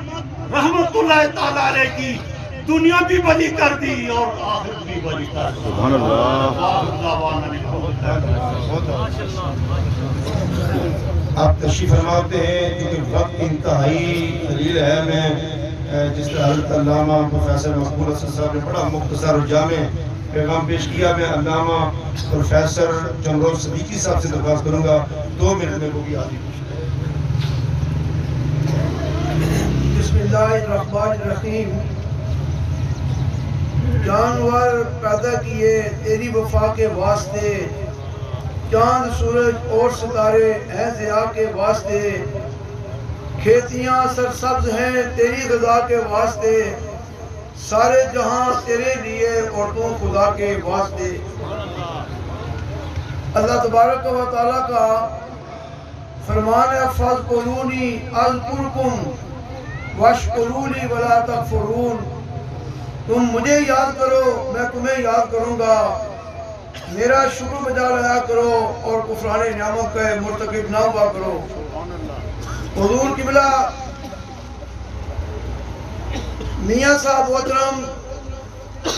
رحمت اللہ تعالی علیہ کی دنیا بھی بھلی کر دی اور آخرت بھی بھلی کر دی۔ سبحان اللہ۔ آپ تشریف فرماتے ہیں کیونکہ وقت انتہائی قلیل ہے، میں جس طرح حضرت علامہ پروفیسر مقبول حسن صاحب نے بڑا مختصر اور جامع پیغام پیش کیا، میں علامہ پروفیسر جمروز صدیقی صاحب سے درخواست کروں گا 2 منٹ میں وہ بھی حاضر ہوں۔ بسم اللہ الرحمن الرحیم۔ جانور پیدا کیے تیری وفا کے واسطے، چاند سورج اور ستارے ہیں ضیاء کے واسطے، کھیتیاں سرسبز ہیں تیری غذا کے واسطے، سارے جہاں تیرے لیے اور تو خدا کے واسطے۔ اللہ تبارک و تعالیٰ کا فرمان ہے فَاذْكُرُونِي أَذْكُرْكُمْ وَاشْكُرُوا لِي وَلَا تَكْفُرُونَ، تم مجھے یاد کرو میں تمہیں یاد کروں گا، میرا شکر بجا لایا کرو اور کفران نعمت کا مرتکب نہ ہوا کرو۔ حضور قبلہ میاں صاحب محترم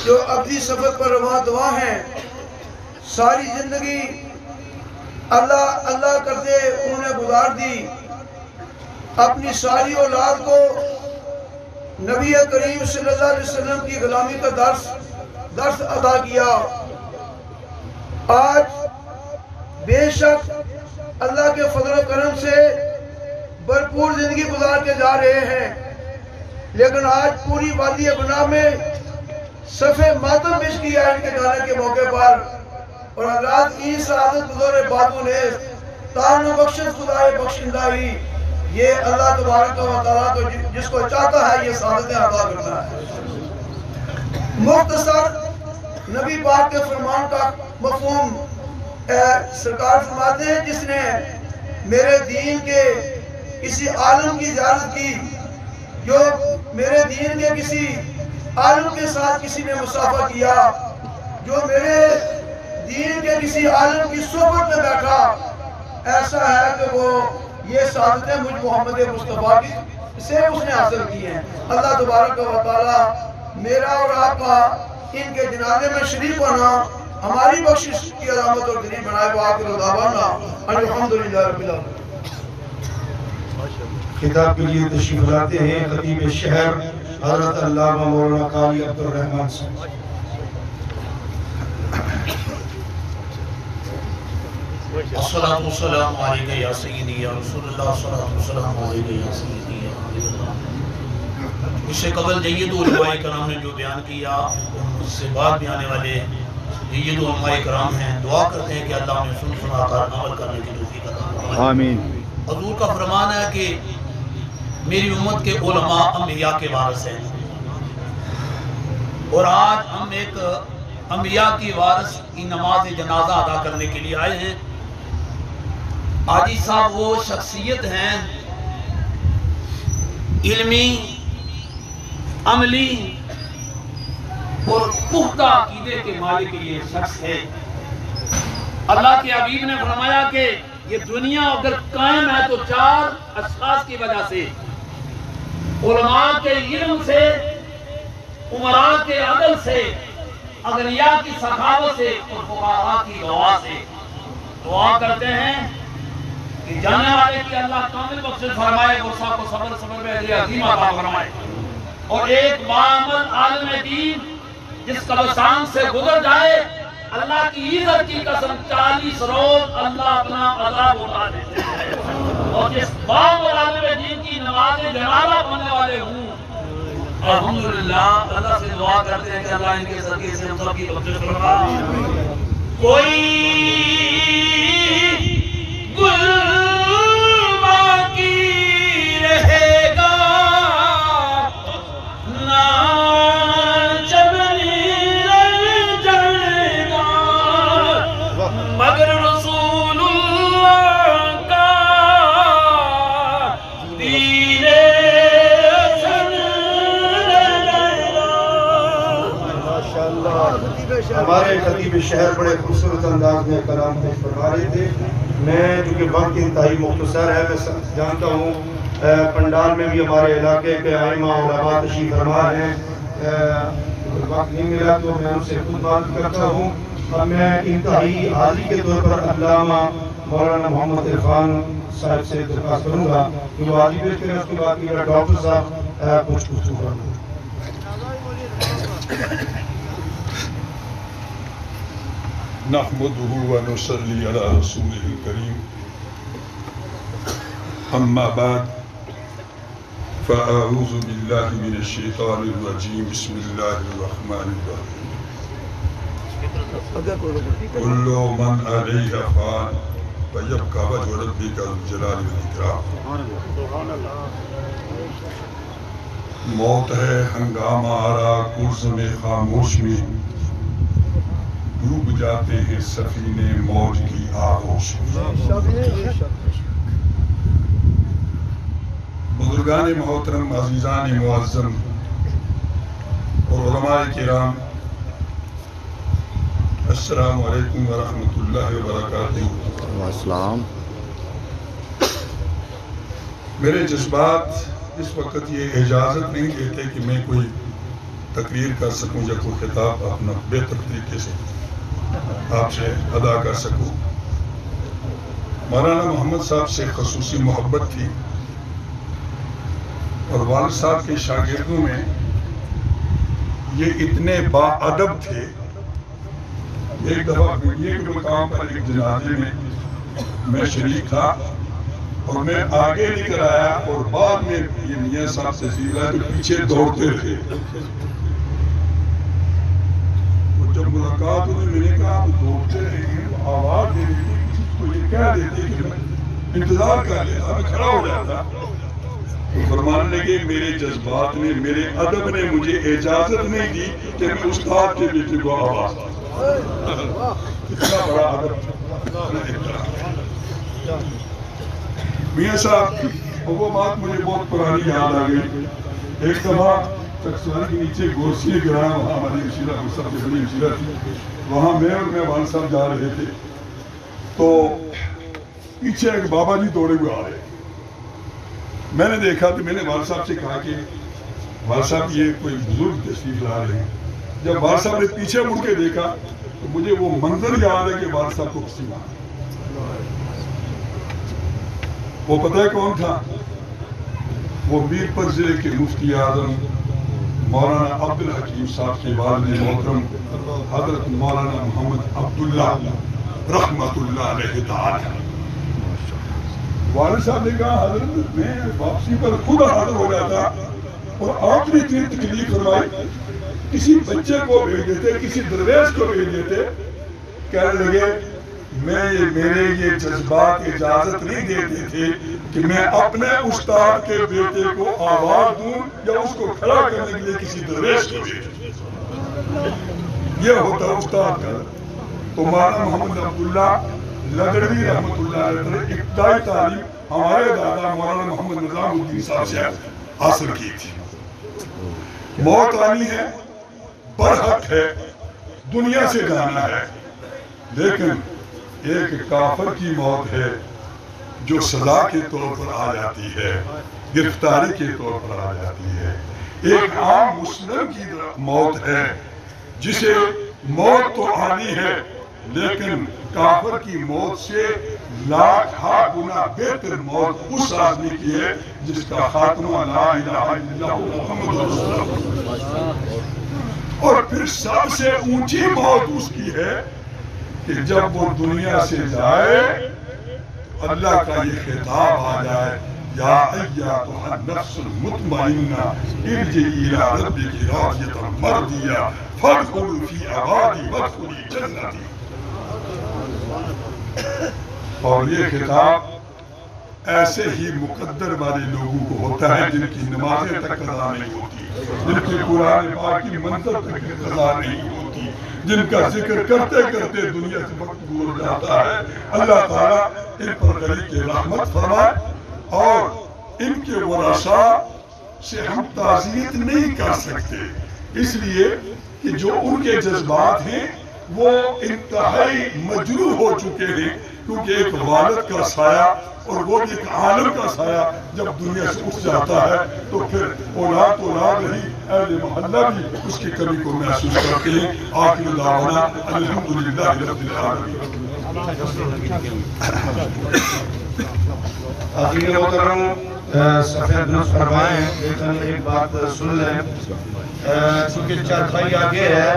جو ابدی سفر پر رواں دوا ہیں، ساری زندگی اللہ اللہ کرتے انہوں نے گزار دی، اپنی ساری اولاد کو نبی کریم صلی اللہ علیہ وسلم کی غلامی کا درس ادا کیا۔ آج بے شک اللہ کے فضل و کرم سے بھرپور زندگی گزار کے جا رہے ہیں، لیکن آج پوری وادی گناہ میں صفِ ماتم پیش کیا ہے ان کے جانے کے موقع پر، اور حضرات کی سعادت بزرگ باتوں نے تان و بخشش خدائے بخشندائی، یہ اللہ تبارک و تعالیٰ کو جس کو چاہتا ہے یہ سعادتیں عطا کرتا ہے۔ مختصر نبی پاک کے فرمان کا مفہوم سرکار فرماتے ہیں، جس نے میرے دین کے کسی عالم کی زیارت کی، جو میرے دین کے کسی عالم کے ساتھ کسی نے مصافحہ کیا، جو میرے دین کے کسی عالم کی صحبت میں بیٹھا، ایسا ہے کہ وہ یہ سعادتیں مجھ محمد مصطفیٰ کی سے اس نے حاصل کی ہیں۔ اللہ تبارک و تعالیٰ میرا اور آپ کا ان کے جنازے میں شریک ہونا ہماری بخشش کی علامت اور دلیل بنائے، وآخر دعوانا الحمدللہ رب العالمین۔ خطاب کے لیے تشریف لاتے ہیں خطیب شہر حضرت علامہ مولانا قاری عبدالرحمن صاحب۔ الصلاة والسلام علیکہ یا سیدی یا رسول اللہ، الصلاة والسلام علیکہ یا سیدی یا حبیب اللہ۔ اس سے قبل جید علماء کرام نے جو بیان کیا، اس سے بعد بھی آنے والے جید علماء کرام ہیں، دعا کرتے ہیں کہ اللہ ہمیں سن سنا کر عمل کرنے کی توفیق عطا فرمائے۔ آمین۔ حضور کا فرمان ہے کہ میری امت کے علماء انبیاء کے وارث ہیں، اور آج ہم ایک انبیاء کی وارث کی نماز جنازہ ادا کرنے کے لیے آئے ہیں۔ حاجی صاحب وہ شخصیت ہیں علمی، عملی اور پختہ عقیدے کے مالک یہ شخص ہے۔ اللہ کے حبیب نے فرمایا کہ یہ دنیا اگر قائم ہے تو 4 اشخاص کی وجہ سے، علماء کے علم سے، عمراء کے عدل سے، اغنیاء کی سخاوت سے اور فقراء کی دعا سے۔ دعا کرتے ہیں کہ جانے والے کی اللہ کامل بخشش فرمائے، غصہ کو صبر میں اجر عظیم عطا فرمائے، اور ایک باعمل عالم دین جس قبرستان سے گزر جائے، اللہ کی عزت کی قسم 40 روز اللہ اپنا عذاب اٹھا دیتے ہیں، اور جس باعمل عالم دین کی نماز جنازہ پڑھنے والے ہوں، الحمدللہ اللہ سے دعا کرتے ہیں کہ اللہ ان کے صدقے سے ہم سب کی بخشش فرمائے۔ کوئی گل باقی رہے گا نہ چمنی جڑے گا، مگر رسول اللہ کا دین ہمارے خطیب شہر بڑے خوبصورت انداز میں کلام پیش فرما رہے تھے۔ میں چونکہ وقت انتہائی مختصر ہے، میں جانتا ہوں پنڈال میں بھی ہمارے علاقے کے ائمہ علماء تشریف فرما ہیں، وقت نہیں ملا تو میں ان سے خود بات کرتا ہوں۔ اب میں انتہائی حاضری کے طور پر علامہ مولانا محمد عرفان صاحب سے درخواست کروں گا کہ وہ حاضری پیش کریں، اس کے بعد میرا ڈاکٹر صاحب کچھ گفتگو کریں۔ نحمده ونصلي على رسوله الكريم، أما بعد فأعوذ بالله من الشيطان الرجيم، بسم الله الرحمن الرحيم، كل من عليها فان ويبقى وجه ربك ذو الجلال والإكرام۔ موت ہے ہنگامہ آرا کرز میں خاموش میں، ڈوب جاتے ہیں سفینے موج کی آغوش میں۔ بزرگان محترم، عزیزان معظم اور علماء کرام، السلام علیکم ورحمۃ اللہ وبرکاتہ۔ السلام۔ میرے جذبات اس وقت یہ اجازت نہیں دیتے کہ میں کوئی تقریر کر سکوں یا کوئی خطاب اپنا بہتر طریقے سے آپ سے ادا کر سکوں۔ مولانا محمد صاحب سے خصوصی محبت تھی، اور والد صاحب کے شاگردوں میں یہ اتنے باادب تھے۔ ایک دفعہ ایک مقام پر ایک جنازے میں شریک تھا، اور میں آگے نکل آیا، اور بعد میں یہ میاں صاحب سے سیدھا جو پیچھے دوڑتے رہے۔ جب ملاقات ہوئی میں نے کہا وہ دوڑتے رہے ہیں، آواز دے دیتے، کسی کو یہ کہہ دیتے کہ میں انتظار کر لیتا، میں کھڑا ہو جاتا۔ فرمانے لگے میرے جذبات نے، میرے ادب نے مجھے اجازت نہیں دی کہ میں استاد کے بیٹے کو آواز دوں۔ اتنا بڑا ادب میاں صاحب، وہ بات مجھے بہت پرانی یاد آ گئی۔ ایک دفعہ چکسواری کے نیچے گورسی گراں، وہاں ہماری مشیرہ سب سے بڑی مشیرہ تھی، وہاں میں اور میں والد صاحب جا رہے تھے، تو پیچھے ایک بابا جی دوڑے ہوئے آ رہے۔ میں نے دیکھا تو میں نے والد صاحب سے کہا کہ والد صاحب یہ کوئی بزرگ تشریف لا رہے ہیں۔ جب والد صاحب نے پیچھے مڑ کے دیکھا تو مجھے وہ منظر یاد ہے کہ والد صاحب کو پسینہ آیا۔ وہ پتہ ہے کون تھا؟ وہ میرپور ضلع کے مفتی اعظم مولانا عبدالحکیم صاحب کے والد محترم حضرت مولانا محمد عبداللہ رحمت اللہ علیہ تعالی۔ والد صاحب نے کہا حضرت میں واپسی پر خود حاضر ہو جاتا، اور آپ نے اتنی تکلیف فرمائی، کسی بچے کو بھیج دیتے، کسی درویش کو بھیج دیتے۔ کہنے لگے میرے یہ جذبات اجازت نہیں دیتے تھے کہ میں اپنے استاد کے بیٹے کو آواز دوں یا اس کو کھڑا کرنے کے لیے کسی درویش کو بھیجوں۔ یہ ہوتا استاد کا۔ تو مولانا محمد عبداللہ لگڑوی رحمت اللہ علیہ ابتدائی تعلیم ہمارے دادا مولانا محمد نظام الدین صاحب سے حاصل کی تھی۔ موت آنی ہے، برحق ہے دنیا سے جانا ہے، لیکن ایک کافر کی موت ہے جو سزا کے طور پر آ جاتی ہے، گرفتاری کے طور پر آ جاتی ہے۔ ایک عام مسلم کی موت ہے جسے موت تو آنی ہے، لیکن کافر کی موت سے لاکھاں گنا بہتر موت اس آدمی کی ہے جس کا خاتمہ لا الہ الا اللہ محمد رسول اللہ۔ اور پھر سب سے اونچی موت اس کی ہے کہ جب وہ دنیا سے جائے اللہ کا یہ خطاب آ جائے، یا ایتھا النفس المطمئنہ ارجعی الی ربک راضیۃ مرضیہ فادخلی فی عبادی وادخلی جنتی۔ اور یہ خطاب ایسے ہی مقدر والے لوگوں کو ہوتا ہے جن کی نمازیں تک قضا نہیں ہوتی، جن کی قرآن پاک کی منزل تک قضا نہیں ہوتی، جن کا ذکر کرتے کرتے دنیا سے وقت گزر جاتا ہے۔ اللہ تعالیٰ ان پر غریق رحمت فرمائے، اور ان کے ورثاء سے ہم تعزیت نہیں کر سکتے، اس لیے کہ جو ان کے جذبات ہیں وہ انتہائی مجروح ہو چکے ہیں، کیونکہ ایک والد کا سایہ اور وہ بھی ایک عالم کا سایہ جب دنیا سے اٹھ جاتا ہے تو پھر اولاد رہی، اہل محلہ بھی اس کی کمی کو محسوس کرتے ہیں۔ آخر دعوانا الحمدللہ رب العالمین۔ حضرت محترم سفید نصف فرمائیں، لیکن ایک بات سن لیں، چونکہ چارپائی آگے ہے،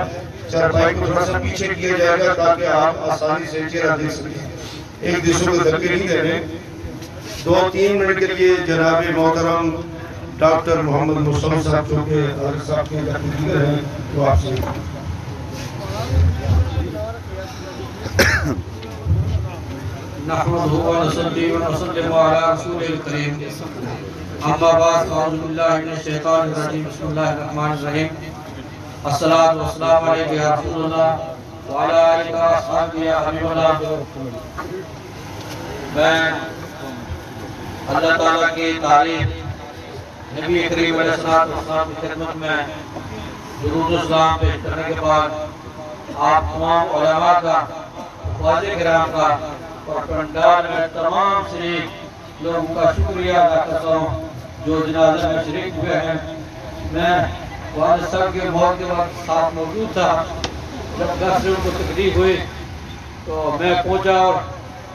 چارپائی کو تھوڑا سا پیچھے کیا جائے گا تاکہ آپ آسانی سے چہرہ دیکھ سکیں، ایک دوسرے کو دھکے نہیں دینے۔ 2-3 منٹ کے لیے جناب محترم ڈاکٹر محمد مصطفیٰ صاحب جو کہ حضرت صاحب کے لیڈر ہیں، وہ آپ سے نحمده ونصلي ونسلم على رسول الكريم اما بعد اعوذ بالله من الشیطان الرجیم بسم اللہ الرحمن الرحیم الصلاة والسلام علیکہ یا رسول اللہ وعلی آلہ وصحبہ یا حبیب اللہ۔ میں اللہ تعالیٰ کی تعریف نبی کریم علیہ السلام کی خدمت میں درود و سلام پیش کرنے کے بعد آپ تمام علماء کا، واجب کرام کا اور پنڈال میں تمام شریک لوگوں کا شکریہ ادا کرتا ہوں جو جنازہ میں شریک ہوئے ہیں۔ میں والد صاحب کے موت کے وقت ساتھ موجود تھا، جب 10 سے ان کو تکلیف ہوئی تو میں پہنچا اور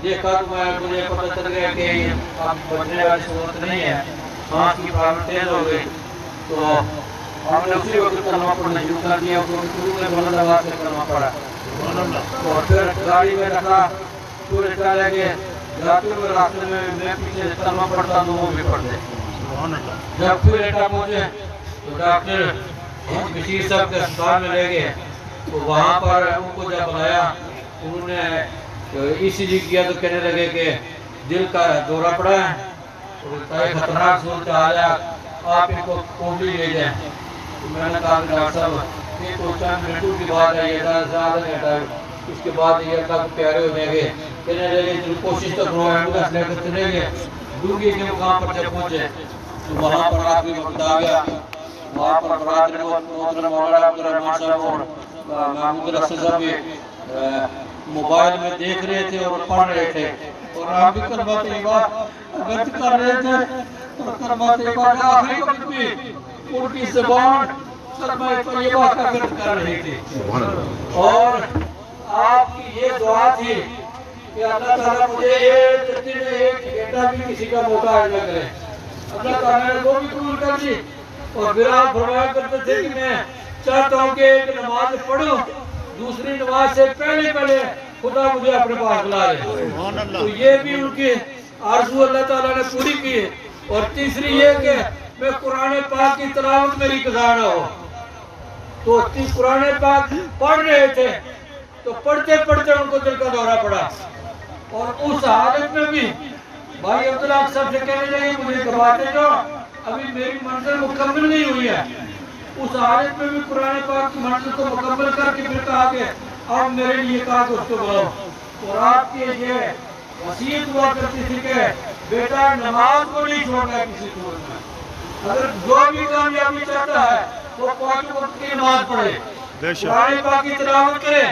دیکھا تو مجھے پتہ چل گیا کہ اب بچنے والی صورت نہیں ہے، سانس کی پرابلم تیز ہو گئی، تو ہم نے اسی وقت کلمہ پڑھنا شروع کر دیا، شروع میں بلند آواز سے کلمہ پڑھا، اور پھر گاڑی میں رکھا، پورے چلے گئے، جاتے ہوئے راستے میں میں پیچھے کلمہ پڑھتا ہوں وہ بھی پڑھتے۔ جب پھر ایٹا پہنچے تو ڈاکٹر بشیر صاحب کے اسپتال میں لے گئے، تو وہاں پر ان کو جب بلایا انہوں نے ای سی جی کیا تو کہنے لگے کہ دل کا دورہ پڑا ہے اور خطرناک صورتحال ہے، آپ ان کو کوہلی لے جائیں۔ تو میں نے کہا کہ ڈاکٹر صاحب یہ تو چند منٹوں کی بات ہے، یہ زیادہ گھنٹہ ہے، اس کے بعد یہ اللہ کو پیارے ہو جائیں گے۔ کہنے لگے کوشش تو کرو، ایمبولینس لے کر چلیں گے۔ ڈونگی کے مقام پر جب پہنچے تو وہاں پر آخری وقت آ گیا، وہاں پر برادر محترم مولانا عبدالرحمان صاحب اور محمود الحسن صاحب بھی موبائل میں دیکھ رہے تھے اور پڑھ رہے تھے، اور ہم بھی کلمہ طیبہ گرد کر رہے تھے، اور کلمہ طیبہ کے آخری وقت بھی ان کی زبان کلمہ طیبہ کا گرد کر رہی تھی۔ اور آپ کی یہ دعا تھی کہ اللہ تعالیٰ مجھے ایک گھنٹہ بھی کسی کا موقع نہ کرے۔ اللہ تعالیٰ نے وہ بھی قبول کر دی، اور پھر آپ فرمایا کرتے تھے کہ میں چاہتا ہوں کہ ایک نماز پڑھوں، دوسری نماز سے پہلے خدا مجھے اپنے پاس بلا لے۔ تو یہ بھی ان کی آرزو اللہ تعالیٰ نے پوری کی۔ اور تیسری یہ کہ میں قرآن پاک کی تلاوت میری قضا نہ ہو۔ تو قرآن پاک پڑھ رہے تھے تو پڑھتے پڑھتے ان کو دل کا دورہ پڑا، اور اس حالت میں بھی بھائی عبداللہ صاحب سے کہنے لگے مجھے گھبراتے جاؤ، ابھی میری منزل مکمل نہیں ہوئی ہے۔ اس حالت میں بھی قرآن پاک کی منزل کو مکمل کر کے پھر کہا کہ اب میرے لیے کہا کہ اس کو بلاؤ۔ اور آپ کی یہ وصیت ہوا کرتی تھی کہ بیٹا نماز کو نہیں چھوڑنا ہے کسی صورت میں، اگر جو بھی کامیابی چاہتا ہے وہ 5 وقت کی نماز پڑھے، قرآن پاک کی تلاوت کریں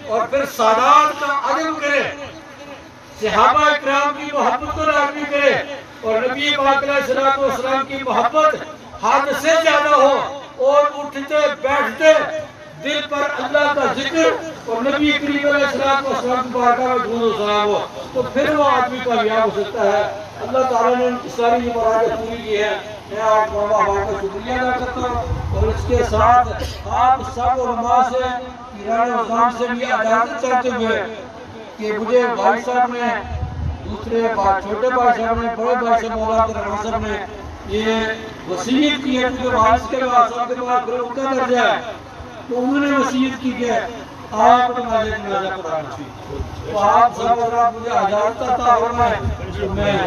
اور پھر سادات کا ادب کریں، صحابہ اکرام کی محبت کو راغب کریں اور نبی پاک علیہ السلام کی محبت حد سے زیادہ ہو اور اٹھتے بیٹھتے دل پر اللہ کا ذکر اور نبی کریم علیہ السلام کی بارگاہ میں درود و سلام ہو، تو پھر وہ آدمی کامیاب ہو سکتا ہے۔ اللہ تعالیٰ نے ساری یہ مرادیں پوری کی ہے۔ میں آپ کا شکریہ ادا کرتا ہوں اور اس کے ساتھ آپ سب علماء سے ایران اسلام سے بھی اجازت چاہتے ہوئے کہ مجھے بھائی صاحب نے دوسرے چھوٹے بھائی صاحب نے بڑے بھائی صاحب مولانا رحمان صاحب نے یہ وصیت کی ہے کہ وارث کے بعد سب کے بعد پھر ان کا درجہ ہے، تو انہوں نے وصیت کی کہ آپ نماز جنازہ پڑھانا، تو آپ سب اگر آپ مجھے اجازت عطا فرمائیں تو میں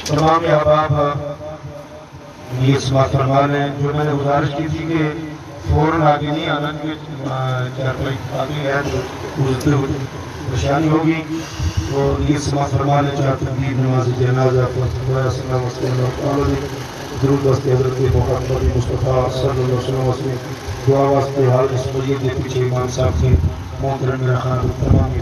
تمام احباب یہ سماعت فرما لیں۔ جو میں نے گزارش کی تھی کہ فوراً آگے نہیں آنا کیونکہ چارپائی آگے ہے تو اس سے پریشانی ہوگی، تو یہ سماعت فرما لیں۔ چار تقدیر نماز جنازہ صلی اللہ علیہ وسلم درود واسطے حضرت محمد مصطفیٰ صلی اللہ علیہ وسلم، دعا واسطے حال اس مسجد کے پیچھے امام صاحب کے محترم میرا خان تمام کے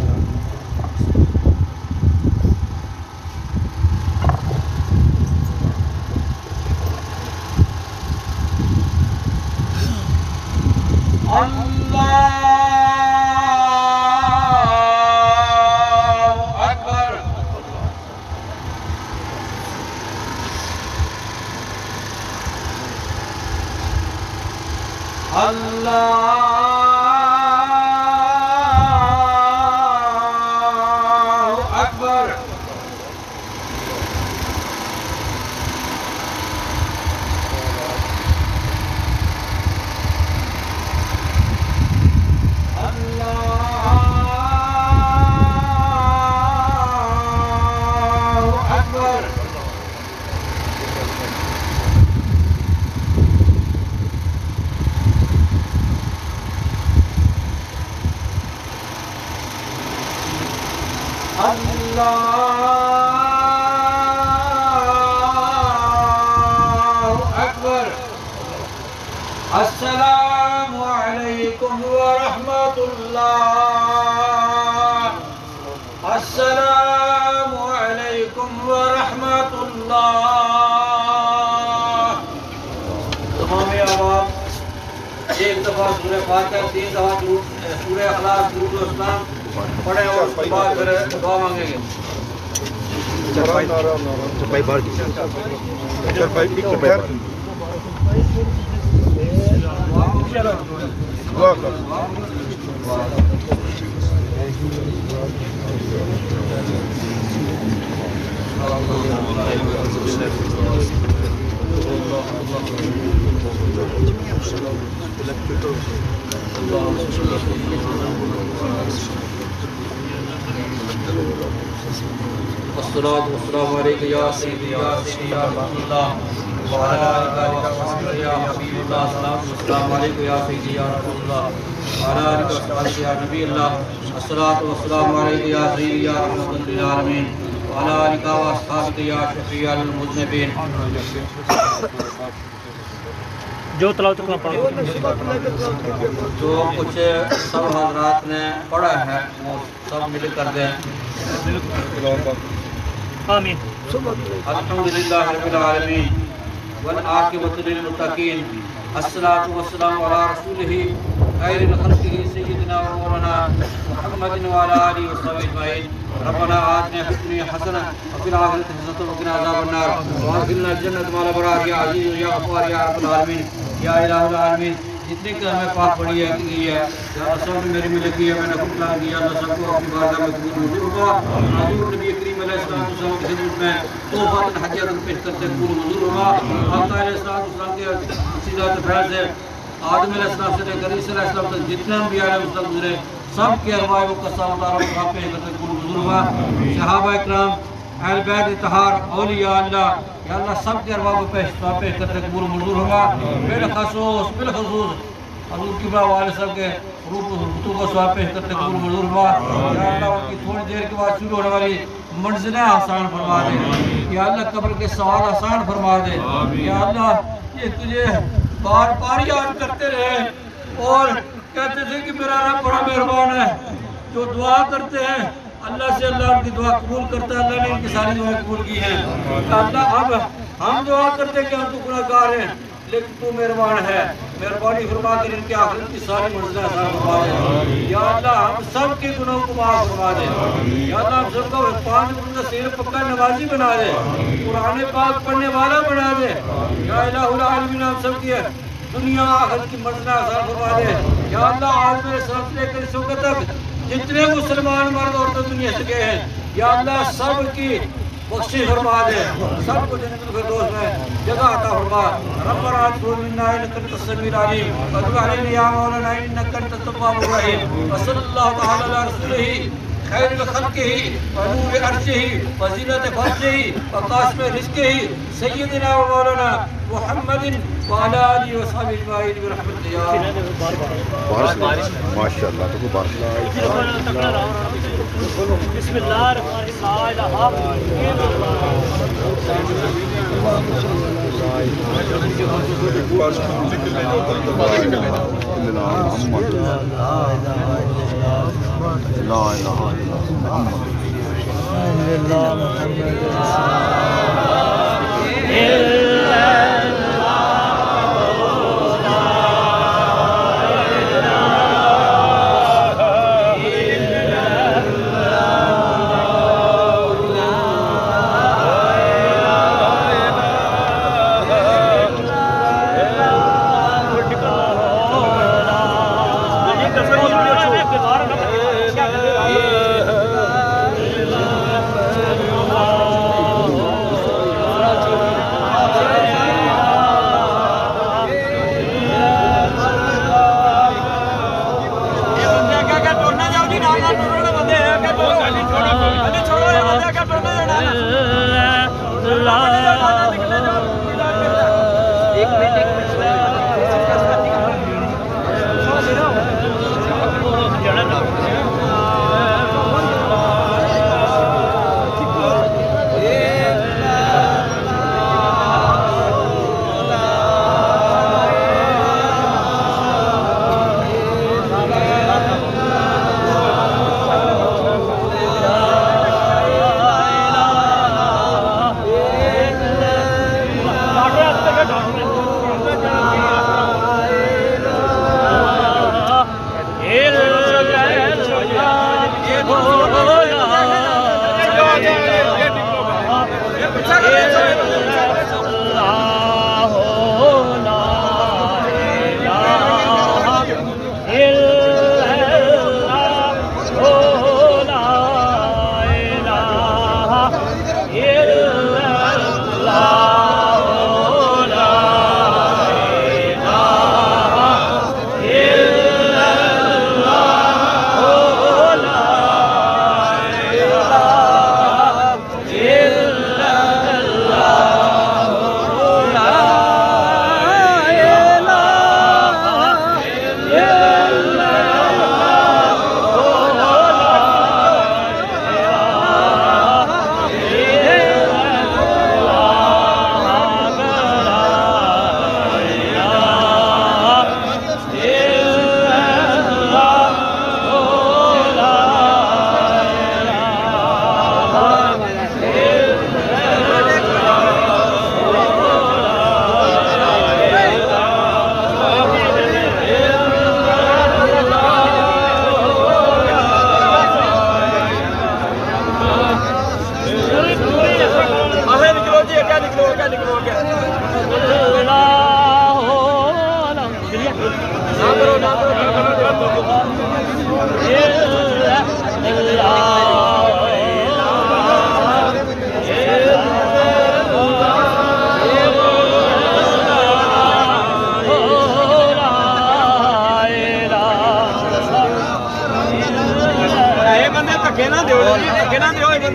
السلام علیکم ورحمۃ اللہ، السلام علیکم ورحمۃ اللہ۔ تمام احباب ایک دفعہ سورہ فاتحہ، 3 دفعہ سورہ اخلاص، درود و سلام پڑھیں اور اس کے بعد پھر دعا مانگیں گے۔ الصلاة والسلام عليك يا سيدي يا سيدي يا رسول الله وعلى آلك وصحبك يا حبيب الله، الصلاة والسلام عليك يا سيدي يا رسول الله وعلى آلك وصحبك يا نبي الله، الصلاة والسلام عليك يا سيدي يا رحمة للعالمين وعلى آلك وأصحابك يا شفيع المذنبين۔ جو تلاوت کرنا پڑا جو کچھ سب حضرات نے پڑھا ہے وہ سب مل کر دیں۔ آمین۔ الحمدللہ رب العالمین والعاقبۃ للمتقین، الصلاۃ والسلام علی رسولہ خیر الخلق سیدنا و مولانا محمد وعلی آلہ وصحبہ اجمعین۔ ربنا آتنا فی الدنیا حسنہ وفی الآخرۃ حسنہ وقنا عذاب النار وادخلنا الجنۃ مع الابرار یا عزیز یا غفار یا رب العالمین یا الہ العالمین۔ جتنے کہ ہمیں پاک پڑھی ہے کی ہے یا رسول نے میری ملک کی ہے، میں نے خود پلان کیا، اللہ سب کو اپنی بارگاہ میں قبول منظور ہوا۔ حضور نبی کریم علیہ السلام کی خدمت میں توبۃ حجۃ پیش کرتے قبول منظور ہوا۔ آقا علیہ السلام کے سیدھا فیض سے آدم علیہ السلام سے لے کر عیسیٰ علیہ السلام تک جتنے انبیاء علیہ السلام گزرے سب کے ارواح مقدسہ مطالعہ پیش کرتے قبول منظور ہوا۔ صحابہ اکرام، اہل بیت اطہار، اولیاء اللہ یا اللہ سب کے ارباب کو پیش کرتے قبول منظور ہوگا بالخصوص حضور قبلہ والد صاحب کے روح کو سواب پیش کرتے قبول منظور ہوگا یا اللہ ان کی تھوڑی دیر کے بعد شروع ہونے والی منزلیں آسان فرما دے یا اللہ قبر کے سوال آسان فرما دے یا اللہ یہ تجھے بار بار یاد کرتے رہے اور کہتے تھے کہ میرا رب بڑا مہربان ہے جو دعا کرتے ہیں اللہ سے اللہ ان کی دعا قبول کرتا ہے اللہ نے ان کی ساری دعائیں قبول کی ہیں اللہ اب ہم دعا کرتے ہیں کہ ہم تو گناہگار ہیں لیکن تو مہربان ہے مہربانی فرما کر ان کے آخرت کی ساری منزلیں آسان فرما دے یا اللہ ہم سب کے گناہوں کو معاف فرما دے یا اللہ ہم سب کو 5 وقت کا سیر پکا نمازی بنا دے قرآن پاک پڑھنے والا بنا دے یا الہ العالمین ہم سب کی دنیا آخرت کی منزلیں آسان فرما دے یا اللہ آج میرے ساتھ لے کر اس وقت تک جتنے مسلمان مرد عورتیں دنیا سے گئے ہیں یا اللہ سب کی بخشش فرما دے سب کو جنت الفردوس میں جگہ عطا فرما ربنا تقبل منا انك انت السميع العليم وتب علينا يا مولانا انك انت التواب الرحيم وصلى الله تعالى على رسوله خير خلقه ونور عرشه وزينة فرجه وقاسم رزقه سيدنا ومولانا محمد وعلى آله وصحبه اجمعين برحمتك يا بارش ماشاء اللہ تو بارش بسم اللہ الرحمن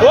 2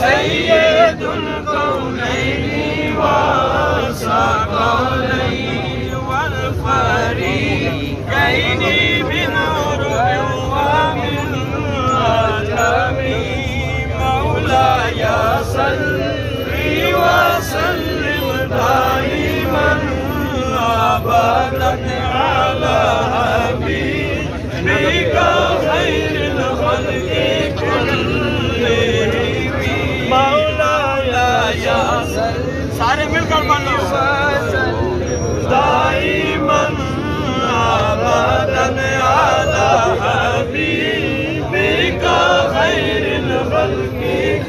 سيد الكونين والثقلين والفريقين من عرب ومن عجم مولاي صل وسلم دائما أبدا على حبيبك خير الخلق كلهم مولاي يا سارے مل کر بولو دائما أبدا على حبيبك خير الخلق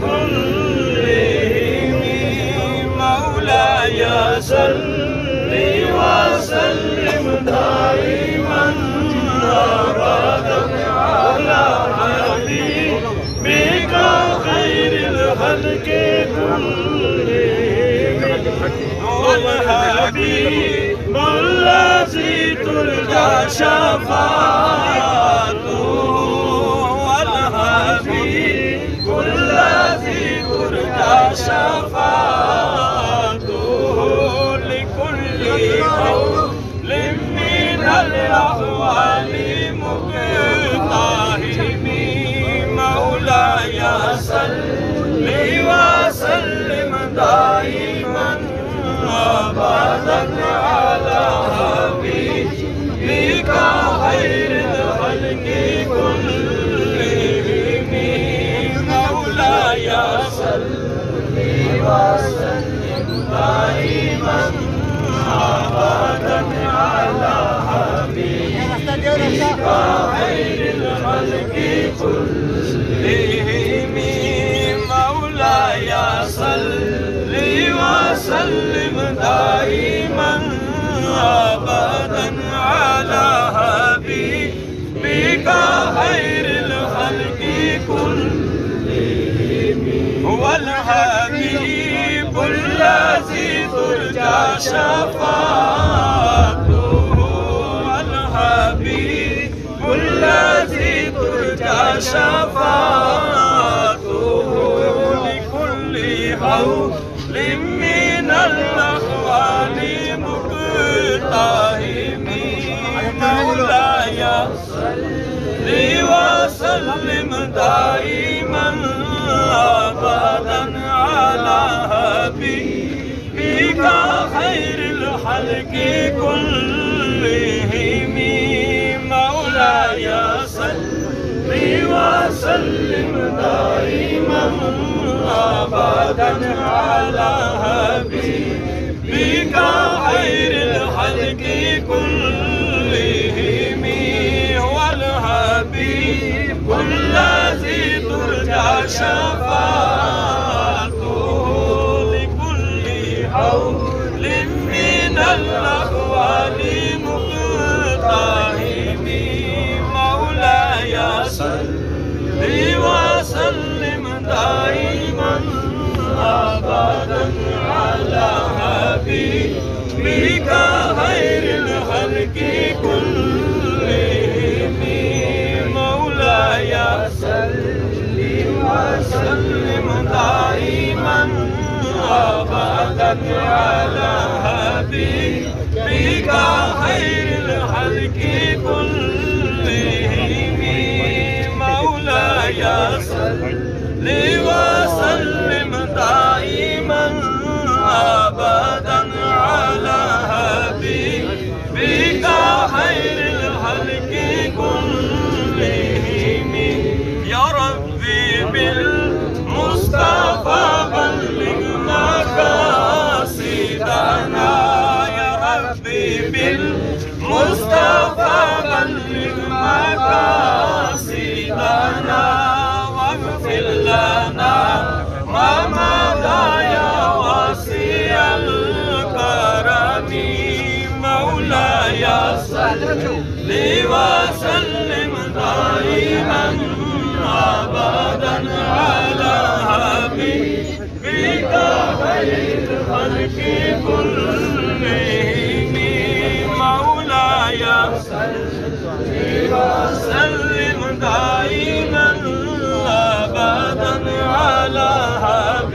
كلهم مولاي صل وسلم دائما أبدا على حبيبك خير الخلق كلهم والحبيب الذي ترجى شفاعته والحبيب الذي ترجى شفاعته لكل قول من الأحوال مقتحم مولاي صل وسلم دائما أبدا على حبيبك خير الخلق كلهم مولاي صل وسلم دائما أبدا على حبيبك خير الخلق كلهم مولاي صل وسلم دائما أبدا على حبيبك خير الخلق كلهم هو الحبيب الذي ترجى شفاعته الحبيب الذي ترجى شفاعته لكل حول من الأحوال مقتحم مولاي صل وسلم دائما أبدا على حبيبك خير الخلق كلهم مولاي صل وسلم دائما أبدا على حبيبك خير الخلق كلهم هو الحبيب الذي ترجى شفاعته لكل حول من الأحوال مقتحم مولاي صل وسلم دائما أبدا على حبيبك خير الخلق كلهم مولاي صل وسلم دائما أبدا على حبيبك خير الخلق كلهم مولاي صل وسلم دائما أبدا على حبيبك خير الخلق كلهم يا ربي بالمصطفى بلغ مقاصدنا يا ربي بالمصطفى بلغ مقاصدنا واغفر لنا ما مضى يا واسع الكرم مولاي صل وسلم دائما أبدا على حبيبك خير الخلق كلهم مولاي صل وسلم دائما أبدا على